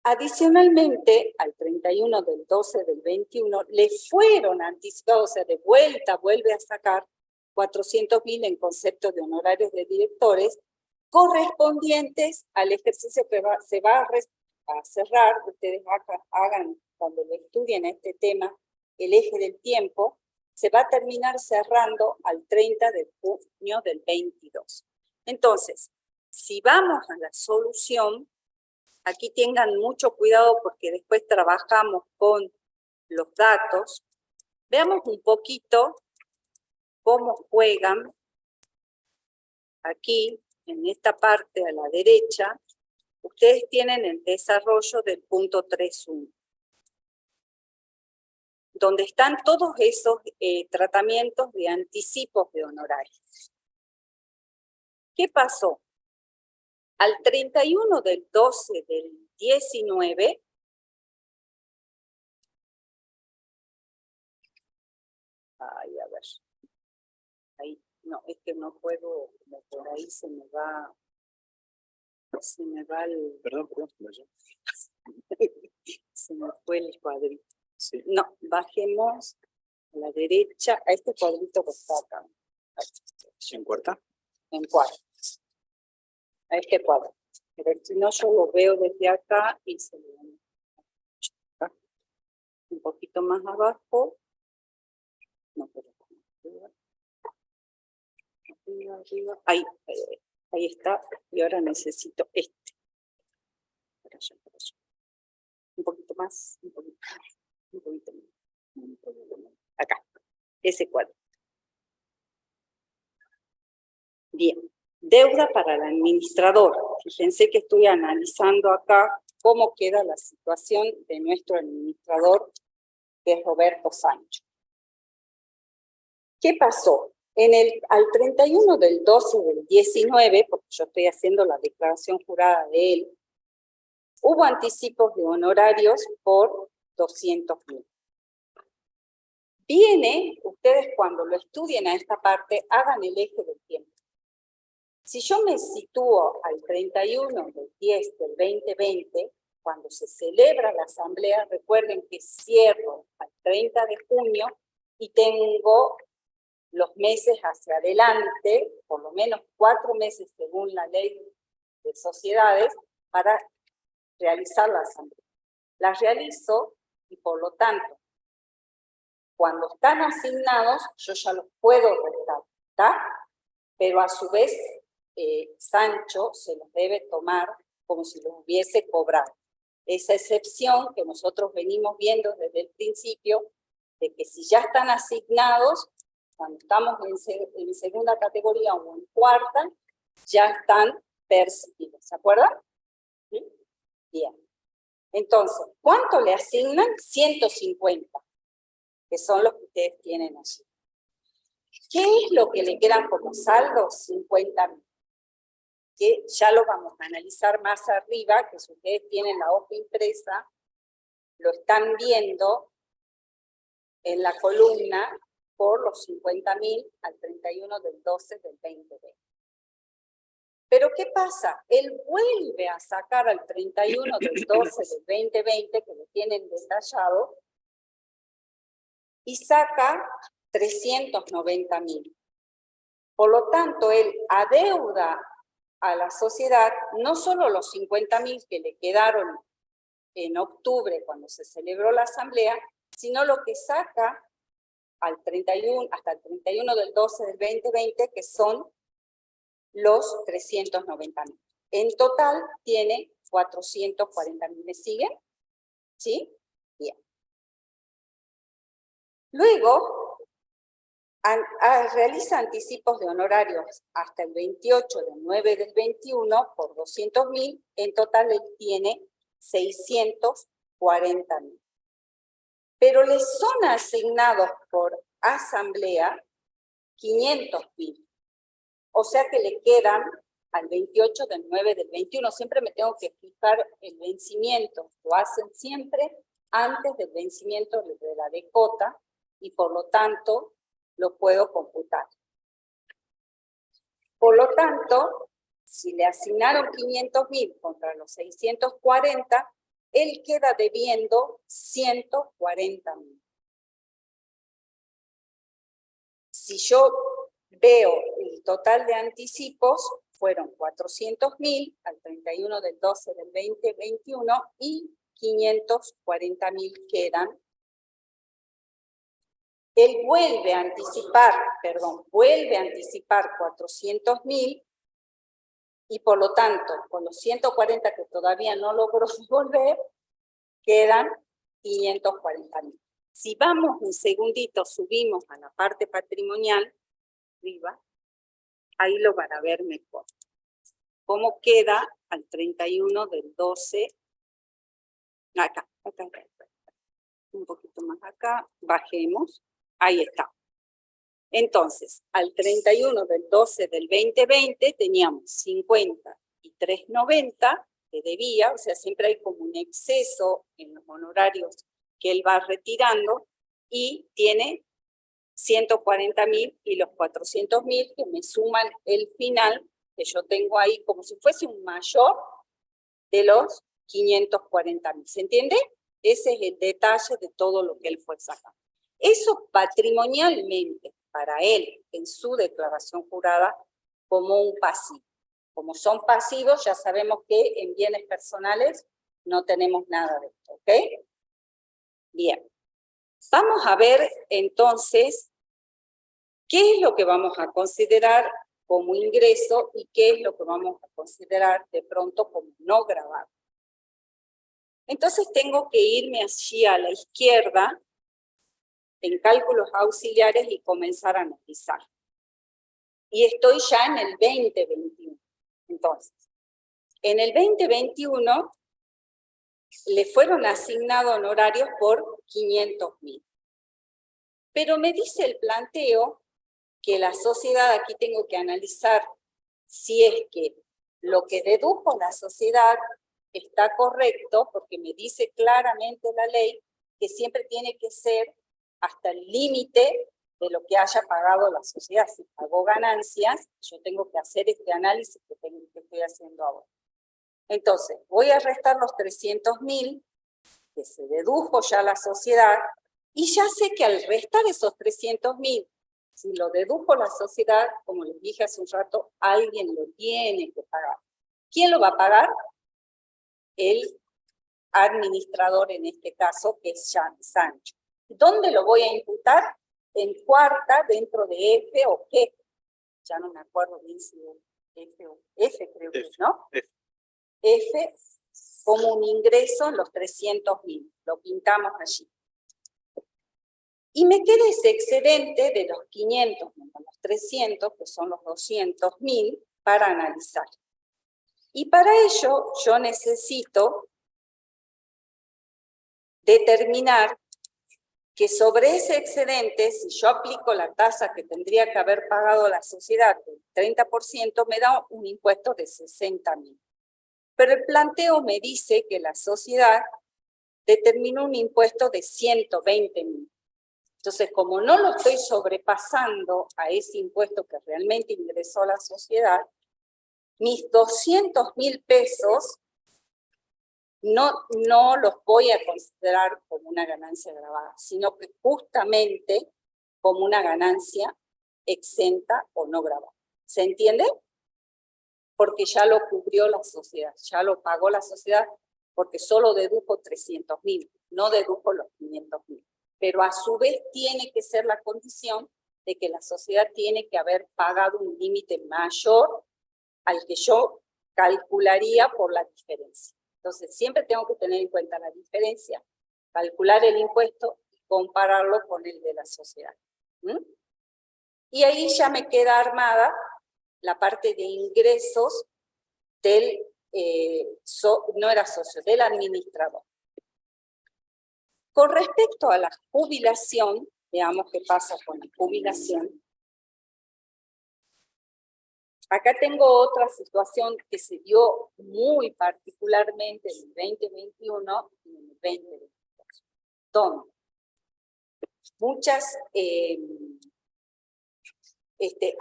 Adicionalmente, al 31/12/21 le fueron anticipados, o sea, de vuelta vuelve a sacar 400.000 en concepto de honorarios de directores correspondientes al ejercicio que se va a cerrar. Ustedes hagan, cuando lo estudien este tema, el eje del tiempo, se va a terminar cerrando al 30 de junio del 22. Entonces, si vamos a la solución, aquí tengan mucho cuidado porque después trabajamos con los datos. Veamos un poquito cómo juegan aquí, en esta parte a la derecha. Ustedes tienen el desarrollo del punto 3.1, donde están todos esos tratamientos de anticipos de honorarios. ¿Qué pasó? Al 31/12/19, a ver. Ahí, no, es que no puedo, como por ahí se me va el... Perdón. se me fue el cuadrito. Sí. No, bajemos a la derecha, a este cuadrito que está acá. ¿En cuarta? En cuarto. A este cuadro. Pero si no, yo lo veo desde acá y se lo ven. Un poquito más abajo. No, pero arriba. Ahí está. Y ahora necesito este. Para allá. Un poquito más, un poquito más, un poquito más. Acá, ese cuadro. Bien, deuda para el administrador. Fíjense que estoy analizando acá cómo queda la situación de nuestro administrador, que es Roberto Sancho. ¿Qué pasó? Al 31 del 12 del 19, porque yo estoy haciendo la declaración jurada de él, hubo anticipos de honorarios por 200.000. Ustedes cuando lo estudien a esta parte, hagan el eje del tiempo. Si yo me sitúo al 31 del 10 del 2020, cuando se celebra la asamblea, recuerden que cierro al 30 de junio y tengo los meses hacia adelante, por lo menos 4 meses según la ley de sociedades, para realizar la asamblea. La realizo y por lo tanto, cuando están asignados, yo ya los puedo restar, ¿está? Pero a su vez, Sancho se los debe tomar como si los hubiese cobrado. Esa excepción que nosotros venimos viendo desde el principio, de que si ya están asignados, cuando estamos en segunda categoría o en cuarta, ya están percibidos. ¿Se acuerdan? ¿Sí? Bien. Entonces, ¿cuánto le asignan? 150, que son los que ustedes tienen allí. ¿Qué es lo que le quedan como saldo? 50.000. Que ya lo vamos a analizar más arriba, que si ustedes tienen la hoja impresa, lo están viendo en la columna por los 50.000 al 31 del 12 del 2020. Pero ¿qué pasa? Él vuelve a sacar al 31 del 12 del 2020, que lo tienen detallado, y saca 390.000. Por lo tanto, él adeuda a la sociedad no solo los 50.000 que le quedaron en octubre cuando se celebró la asamblea, sino lo que saca al 31, hasta el 31 del 12 del 2020, que son los 390.000. En total tiene 440.000. ¿Me siguen? ¿Sí? Bien. Luego, realiza anticipos de honorarios hasta el 28 del 9 del 21 por 200.000. En total él tiene 640.000. Pero le son asignados por asamblea 500.000. O sea que le quedan al 28 del 9 del 21. Siempre me tengo que fijar el vencimiento. Lo hacen siempre antes del vencimiento de la decota y por lo tanto lo puedo computar. Por lo tanto, si le asignaron 500.000 contra los 640, él queda debiendo 140.000. Si yo veo el total de anticipos, fueron 400.000 al 31 del 12 del 2021 y 540.000 quedan. Él vuelve a anticipar 400.000 y por lo tanto, con los 140 que todavía no logró devolver, quedan 540.000. Si vamos un segundito, subimos a la parte patrimonial, arriba, ahí lo van a ver mejor. ¿Cómo queda al 31 del 12? Acá. Un poquito más acá, bajemos. Ahí está. Entonces, al 31 del 12 del 2020 teníamos 50 y 390 que debía, o sea, siempre hay como un exceso en los honorarios que él va retirando y tiene 140.000 y los 400.000 que me suman el final, que yo tengo ahí como si fuese un mayor de los 540.000. ¿Se entiende? Ese es el detalle de todo lo que él fue sacando. Eso patrimonialmente, para él, en su declaración jurada, como un pasivo. Como son pasivos, ya sabemos que en bienes personales no tenemos nada de esto, ¿ok? Bien. Vamos a ver, entonces, qué es lo que vamos a considerar como ingreso y qué es lo que vamos a considerar de pronto como no grabado. Entonces tengo que irme allí a la izquierda en cálculos auxiliares y comenzar a analizar. Y estoy ya en el 2021. Entonces, en el 2021 le fueron asignados honorarios por 500.000. Pero me dice el planteo que la sociedad, aquí tengo que analizar si es que lo que dedujo la sociedad está correcto, porque me dice claramente la ley que siempre tiene que ser hasta el límite de lo que haya pagado la sociedad. Si pagó ganancias, yo tengo que hacer este análisis que estoy haciendo ahora. Entonces, voy a restar los 300.000 que se dedujo ya la sociedad, y ya sé que al restar esos 300.000, si lo dedujo la sociedad, como les dije hace un rato, alguien lo tiene que pagar. ¿Quién lo va a pagar? El administrador, en este caso, que es Sancho. ¿Dónde lo voy a imputar? En cuarta, dentro de F o G. Ya no me acuerdo bien si F o F, creo que es, ¿no? F como un ingreso en los 300.000. Lo pintamos allí. Y me queda ese excedente de los 500 menos los 300, que son los 200.000, para analizar. Y para ello yo necesito determinar que sobre ese excedente, si yo aplico la tasa que tendría que haber pagado la sociedad, del 30%, me da un impuesto de 60.000. Pero el planteo me dice que la sociedad determinó un impuesto de 120.000. Entonces, como no lo estoy sobrepasando a ese impuesto que realmente ingresó a la sociedad, mis 200.000 pesos no los voy a considerar como una ganancia grabada, sino que justamente como una ganancia exenta o no grabada. ¿Se entiende? Porque ya lo cubrió la sociedad, ya lo pagó la sociedad, porque solo dedujo 300.000, no dedujo los 500.000. Pero a su vez tiene que ser la condición de que la sociedad tiene que haber pagado un límite mayor al que yo calcularía por la diferencia. Entonces, siempre tengo que tener en cuenta la diferencia, calcular el impuesto y compararlo con el de la sociedad. Y ahí ya me queda armada la parte de ingresos del, no era socio, del administrador. Con respecto a la jubilación, veamos qué pasa con la jubilación. Acá tengo otra situación que se dio muy particularmente en el 2021 y en el 2022, donde muchas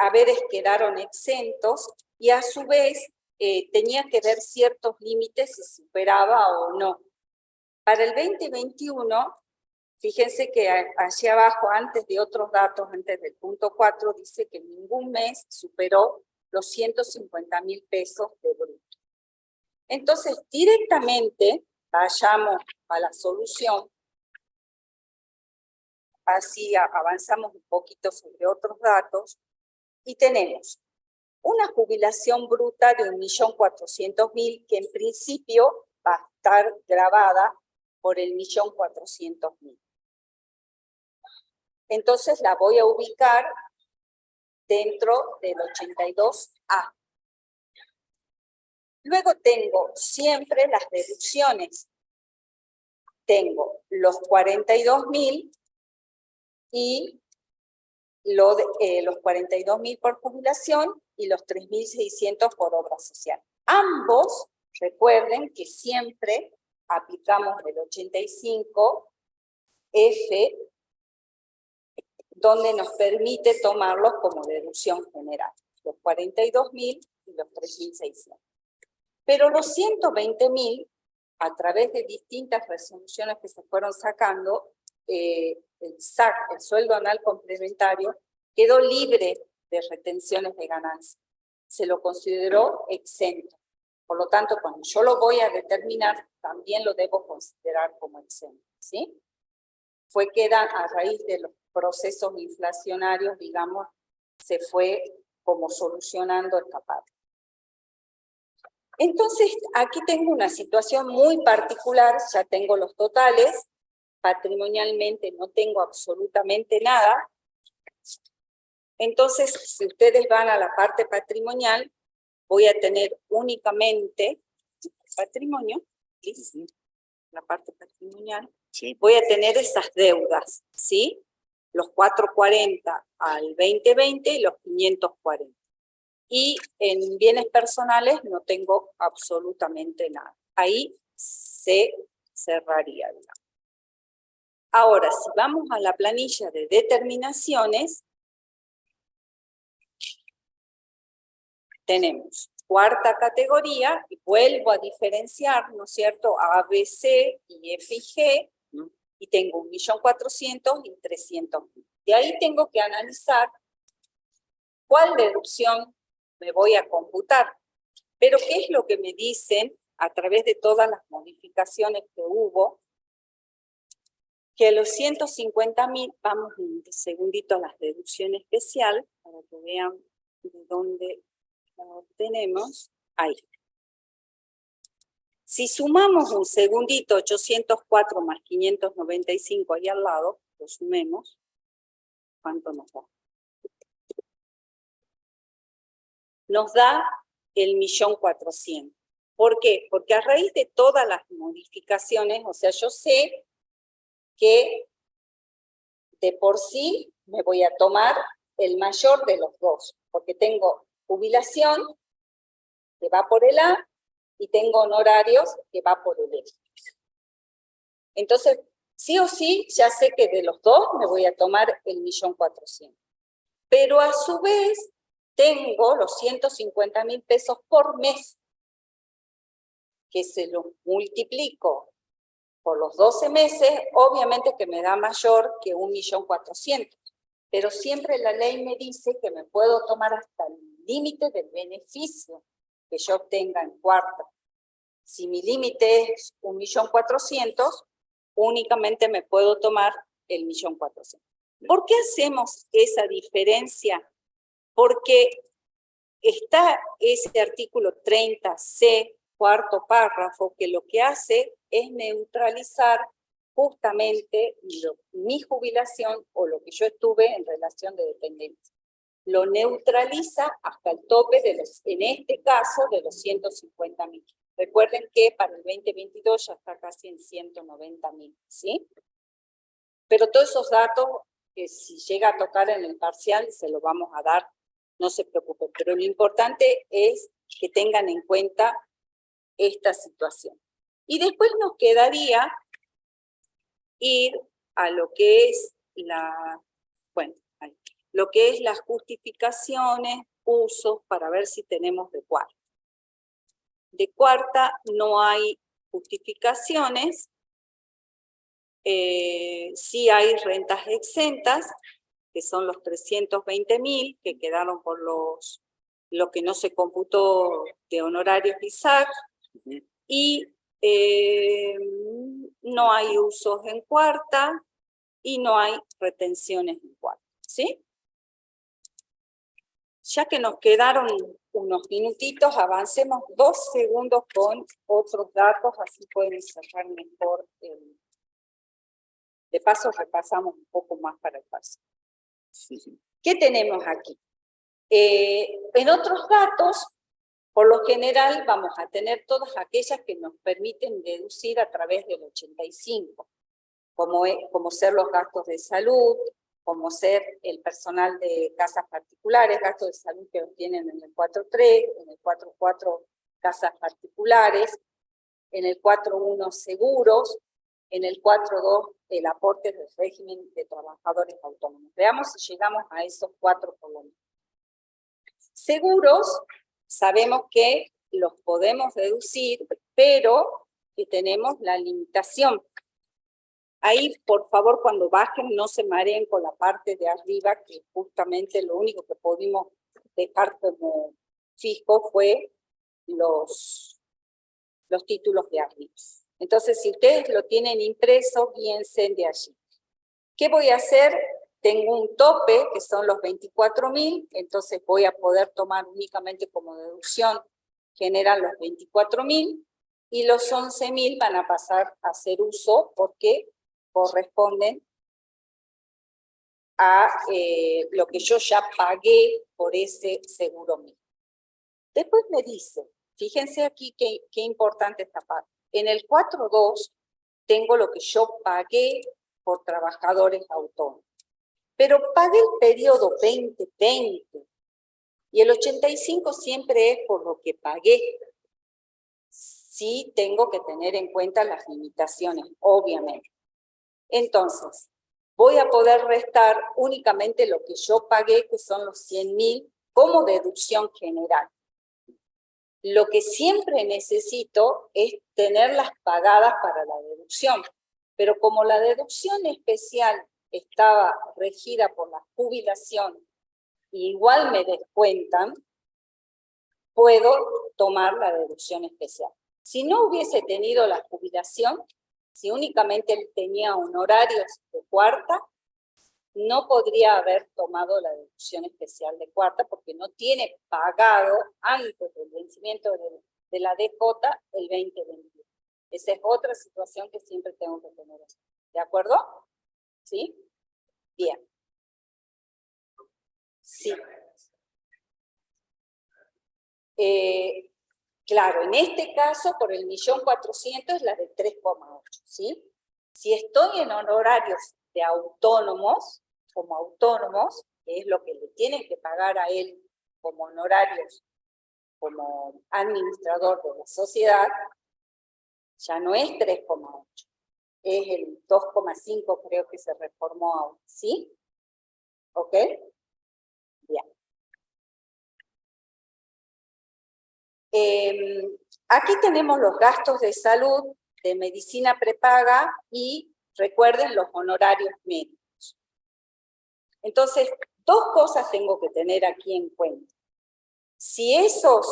haberes quedaron exentos y a su vez tenía que ver ciertos límites si superaba o no. Para el 2021, fíjense que allí abajo, antes de otros datos, antes del punto 4, dice que ningún mes superó los 150.000 pesos de bruto. Entonces, directamente, vayamos a la solución, así avanzamos un poquito sobre otros datos, y tenemos una jubilación bruta de 1.400.000, que en principio va a estar grabada por el 1.400.000. Entonces la voy a ubicar dentro del 82A. Luego tengo siempre las deducciones. Tengo los 42.000 y los 42.000 por jubilación y los 3.600 por obra social. Ambos, recuerden que siempre aplicamos el 85 F donde nos permite tomarlos como deducción general, los 42.000 y los 3.600. Pero los 120.000, a través de distintas resoluciones que se fueron sacando, el SAC, el sueldo anual complementario, quedó libre de retenciones de ganancia. Se lo consideró exento. Por lo tanto, cuando yo lo voy a determinar, también lo debo considerar como exento, ¿sí? Fue que a raíz de los procesos inflacionarios, digamos, se fue como solucionando esta parte. Entonces, aquí tengo una situación muy particular, ya tengo los totales, patrimonialmente no tengo absolutamente nada. Entonces, si ustedes van a la parte patrimonial, voy a tener únicamente patrimonio, ¿sí? La parte patrimonial. Sí. Voy a tener esas deudas, ¿sí? Los 440 al 2020 y los 540. Y en bienes personales no tengo absolutamente nada. Ahí se cerraría, digamos. Ahora, si vamos a la planilla de determinaciones, tenemos cuarta categoría, y vuelvo a diferenciar, ¿no es cierto?, A, B, C y F y G, y tengo 1.400.000 y 300.000. De ahí tengo que analizar cuál deducción me voy a computar. Pero ¿qué es lo que me dicen a través de todas las modificaciones que hubo? Que los 150.000, vamos un segundito a las deducciones especial, para que vean de dónde la obtenemos. Ahí. Si sumamos un segundito 804 más 595 ahí al lado, lo sumemos, ¿cuánto nos da? Nos da el 1.400.000. ¿Por qué? Porque a raíz de todas las modificaciones, o sea, yo sé que de por sí me voy a tomar el mayor de los dos, porque tengo jubilación, que va por el A, y tengo honorarios, que va por el E. Entonces, sí o sí, ya sé que de los dos me voy a tomar el 1.400.000. Pero a su vez, tengo los 150.000 pesos por mes, que se los multiplico por los 12 meses, obviamente que me da mayor que 1.400.000. Pero siempre la ley me dice que me puedo tomar hasta el límite del beneficio que yo obtenga en cuarta. Si mi límite es 1.400.000, únicamente me puedo tomar el 1.400.000. ¿Por qué hacemos esa diferencia? Porque está ese artículo 30C, cuarto párrafo, que lo que hace es neutralizar justamente mi jubilación o lo que yo estuve en relación de dependencia. Lo neutraliza hasta el tope de los, en este caso, de los 150.000. Recuerden que para el 2022 ya está casi en 190.000, ¿sí? Pero todos esos datos, que si llega a tocar en el parcial, se los vamos a dar, no se preocupen. Pero lo importante es que tengan en cuenta esta situación. Y después nos quedaría ir a lo que es lo que es las justificaciones, usos, para ver si tenemos de cuarta. De cuarta no hay justificaciones, sí hay rentas exentas, que son los 320.000, que quedaron por lo que no se computó de honorarios y SAC, y no hay usos en cuarta, y no hay retenciones en cuarta, ¿sí? Ya que nos quedaron unos minutitos, avancemos 2 segundos con otros datos, así pueden cerrar mejor. De paso repasamos un poco más para el paso. ¿Qué tenemos aquí? En otros datos, por lo general, vamos a tener todas aquellas que nos permiten deducir a través del 85, como ser los gastos de salud, como ser el personal de casas particulares, gastos de salud que obtienen en el 4.3, en el 4.4 casas particulares, en el 4.1 seguros, en el 4.2 el aporte del régimen de trabajadores autónomos. Veamos si llegamos a esos 4 por lo menos. Seguros, sabemos que los podemos deducir, pero que tenemos la limitación. Ahí, por favor, cuando bajen, no se mareen con la parte de arriba, que justamente lo único que pudimos dejar como fijo fue los títulos de arriba. Entonces, si ustedes lo tienen impreso, piensen de allí. ¿Qué voy a hacer? Tengo un tope, que son los 24.000, entonces voy a poder tomar únicamente como deducción general los 24.000, y los 11.000 van a pasar a hacer uso porque corresponden a lo que yo ya pagué por ese seguro mío. Después me dice, fíjense aquí qué importante esta parte. En el 4.2 tengo lo que yo pagué por trabajadores autónomos. Pero pagué el periodo 2020 y el 85 siempre es por lo que pagué. Sí tengo que tener en cuenta las limitaciones, obviamente. Entonces, voy a poder restar únicamente lo que yo pagué, que son los 100.000, como deducción general. Lo que siempre necesito es tenerlas pagadas para la deducción. Pero como la deducción especial estaba regida por la jubilación, igual me descuentan, puedo tomar la deducción especial. Si no hubiese tenido la jubilación, si únicamente él tenía honorarios de cuarta, no podría haber tomado la deducción especial de cuarta porque no tiene pagado antes del vencimiento de la DJ el 2021. Esa es otra situación que siempre tengo que tener. ¿De acuerdo? ¿Sí? Bien. Sí. Claro, en este caso, por el 1.400.000 es la de 3,8, ¿sí? Si estoy en honorarios de autónomos, como autónomos, que es lo que le tienen que pagar a él como honorarios, como administrador de la sociedad, ya no es 3,8, es el 2,5 creo que se reformó ahora, ¿sí? ¿Ok? Bien. Aquí tenemos los gastos de salud, de medicina prepaga y, recuerden, los honorarios médicos. Entonces, 2 cosas tengo que tener aquí en cuenta. Si esos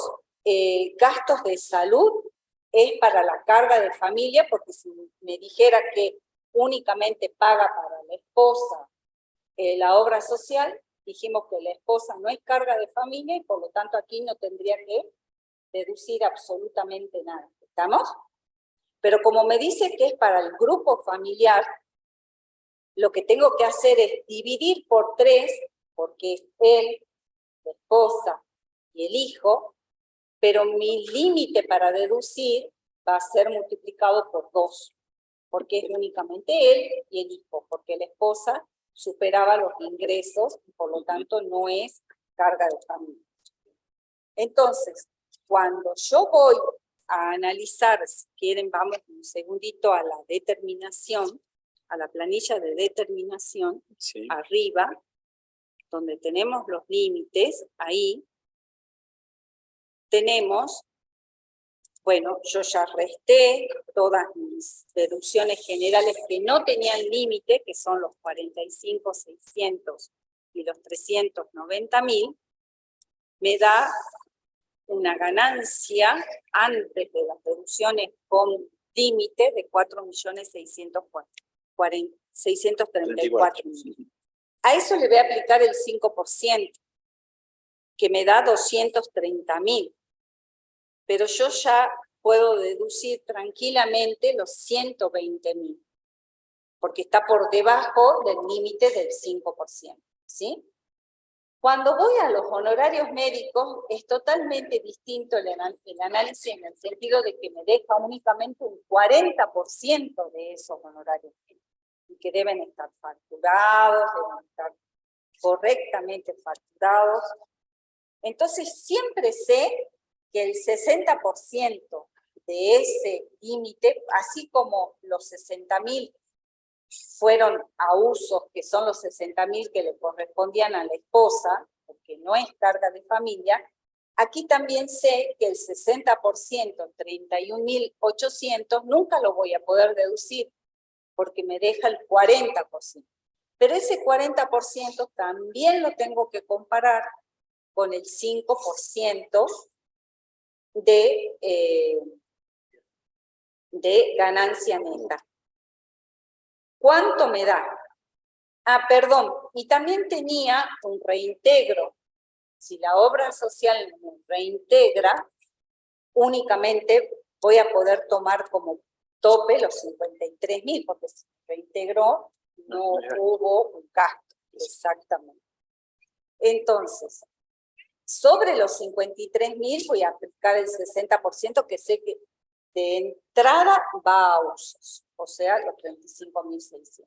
gastos de salud es para la carga de familia, porque si me dijera que únicamente paga para la esposa la obra social, dijimos que la esposa no es carga de familia y por lo tanto aquí no tendría que deducir absolutamente nada. ¿Estamos? Pero como me dice que es para el grupo familiar, lo que tengo que hacer es dividir por 3, porque es él, la esposa y el hijo, pero mi límite para deducir va a ser multiplicado por 2, porque es únicamente él y el hijo, porque la esposa superaba los ingresos y por lo tanto no es carga de familia. Entonces, cuando yo voy a analizar, si quieren, vamos un segundito a la determinación, a la planilla de determinación, sí. Arriba, donde tenemos los límites, ahí tenemos, bueno, yo ya resté todas mis deducciones generales que no tenían límite, que son los 45.600 y los 390.000, me da una ganancia antes de las deducciones con límite de 4.634.000. A eso le voy a aplicar el 5%, que me da 230.000. Pero yo ya puedo deducir tranquilamente los 120.000, porque está por debajo del límite del 5%, ¿sí? Cuando voy a los honorarios médicos, es totalmente distinto el análisis en el sentido de que me deja únicamente un 40% de esos honorarios médicos, y que deben estar facturados, deben estar correctamente facturados. Entonces, siempre sé que el 60% de ese límite, así como los 60.000 fueron a usos que son los 60.000 que le correspondían a la esposa, porque no es carga de familia, aquí también sé que el 60%, 31.800, nunca lo voy a poder deducir, porque me deja el 40%. Pero ese 40% también lo tengo que comparar con el 5% de ganancia neta. ¿Cuánto me da? Ah, perdón, y también tenía un reintegro. Si la obra social me reintegra, únicamente voy a poder tomar como tope los 53.000, porque si reintegró, no hubo un gasto. Exactamente. Entonces, sobre los 53.000 voy a aplicar el 60% que sé que de entrada va a usos, o sea, los 35.600.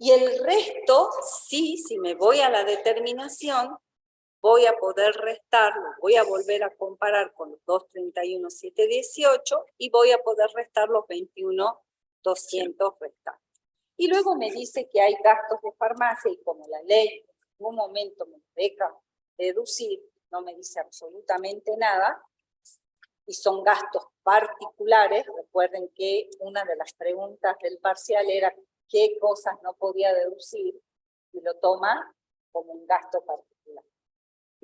Y el resto, sí, si me voy a la determinación, voy a poder restarlo, voy a volver a comparar con los 231.718 y voy a poder restar los 21.200 restantes. Y luego me dice que hay gastos de farmacia y como la ley en un momento me deja deducir, no me dice absolutamente nada, y son gastos particulares. Recuerden que una de las preguntas del parcial era qué cosas no podía deducir, y lo toma como un gasto particular.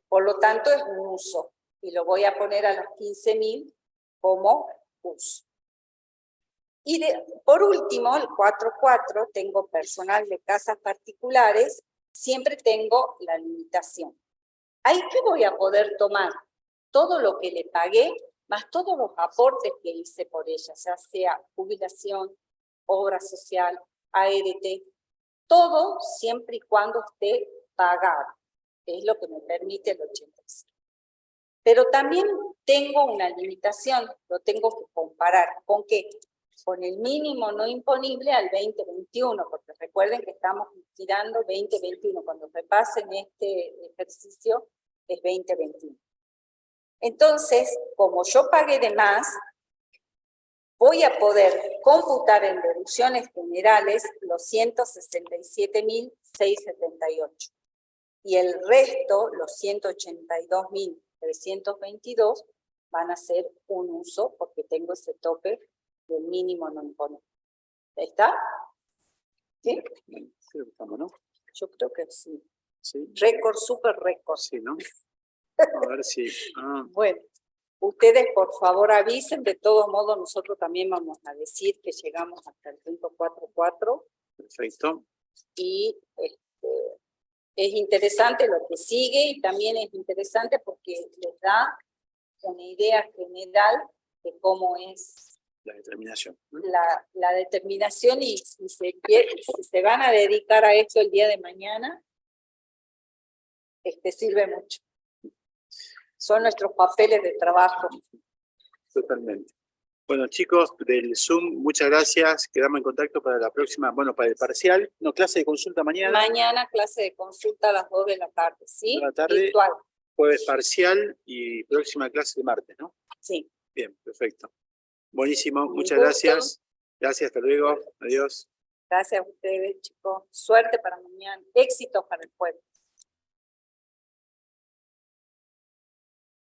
Por lo tanto, es un uso, y lo voy a poner a los 15.000 como uso. Y por último, el 4.4, tengo personal de casas particulares, siempre tengo la limitación. ¿Ahí qué voy a poder tomar? Todo lo que le pagué, más todos los aportes que hice por ella, ya sea jubilación, obra social, ART, todo siempre y cuando esté pagado, que es lo que me permite el 85. Pero también tengo una limitación, lo tengo que comparar. ¿Con qué? Con el mínimo no imponible al 2021, porque recuerden que estamos tirando 2021. Cuando repasen este ejercicio, es 2021. Entonces, como yo pagué de más, voy a poder computar en deducciones generales los 167.678. Y el resto, los 182.322, van a ser un uso porque tengo ese tope del mínimo no imponible. ¿Está? ¿Sí? Creo que estamos, ¿no? Yo creo que sí. Sí. Récord, súper récord. Sí, ¿no? A ver si... Bueno, ustedes por favor avisen. De todos modos, nosotros también vamos a decir que llegamos hasta el punto 4.4. Perfecto. Y es interesante lo que sigue, y también es interesante porque les da una idea general de cómo es la determinación. La determinación, y si se van a dedicar a esto el día de mañana, sirve mucho. Son nuestros papeles de trabajo. Totalmente. Bueno, chicos del Zoom, muchas gracias. Quedamos en contacto para la próxima, bueno, para el parcial. No, clase de consulta mañana. Mañana clase de consulta a las 2 de la tarde, ¿sí? 2 de la tarde, virtual. Jueves parcial y próxima clase de martes, ¿no? Sí. Bien, perfecto. Buenísimo, muchas gusto. gracias. Gracias, hasta luego. Adiós. Gracias a ustedes, chicos. Suerte para mañana. Éxitos para el pueblo.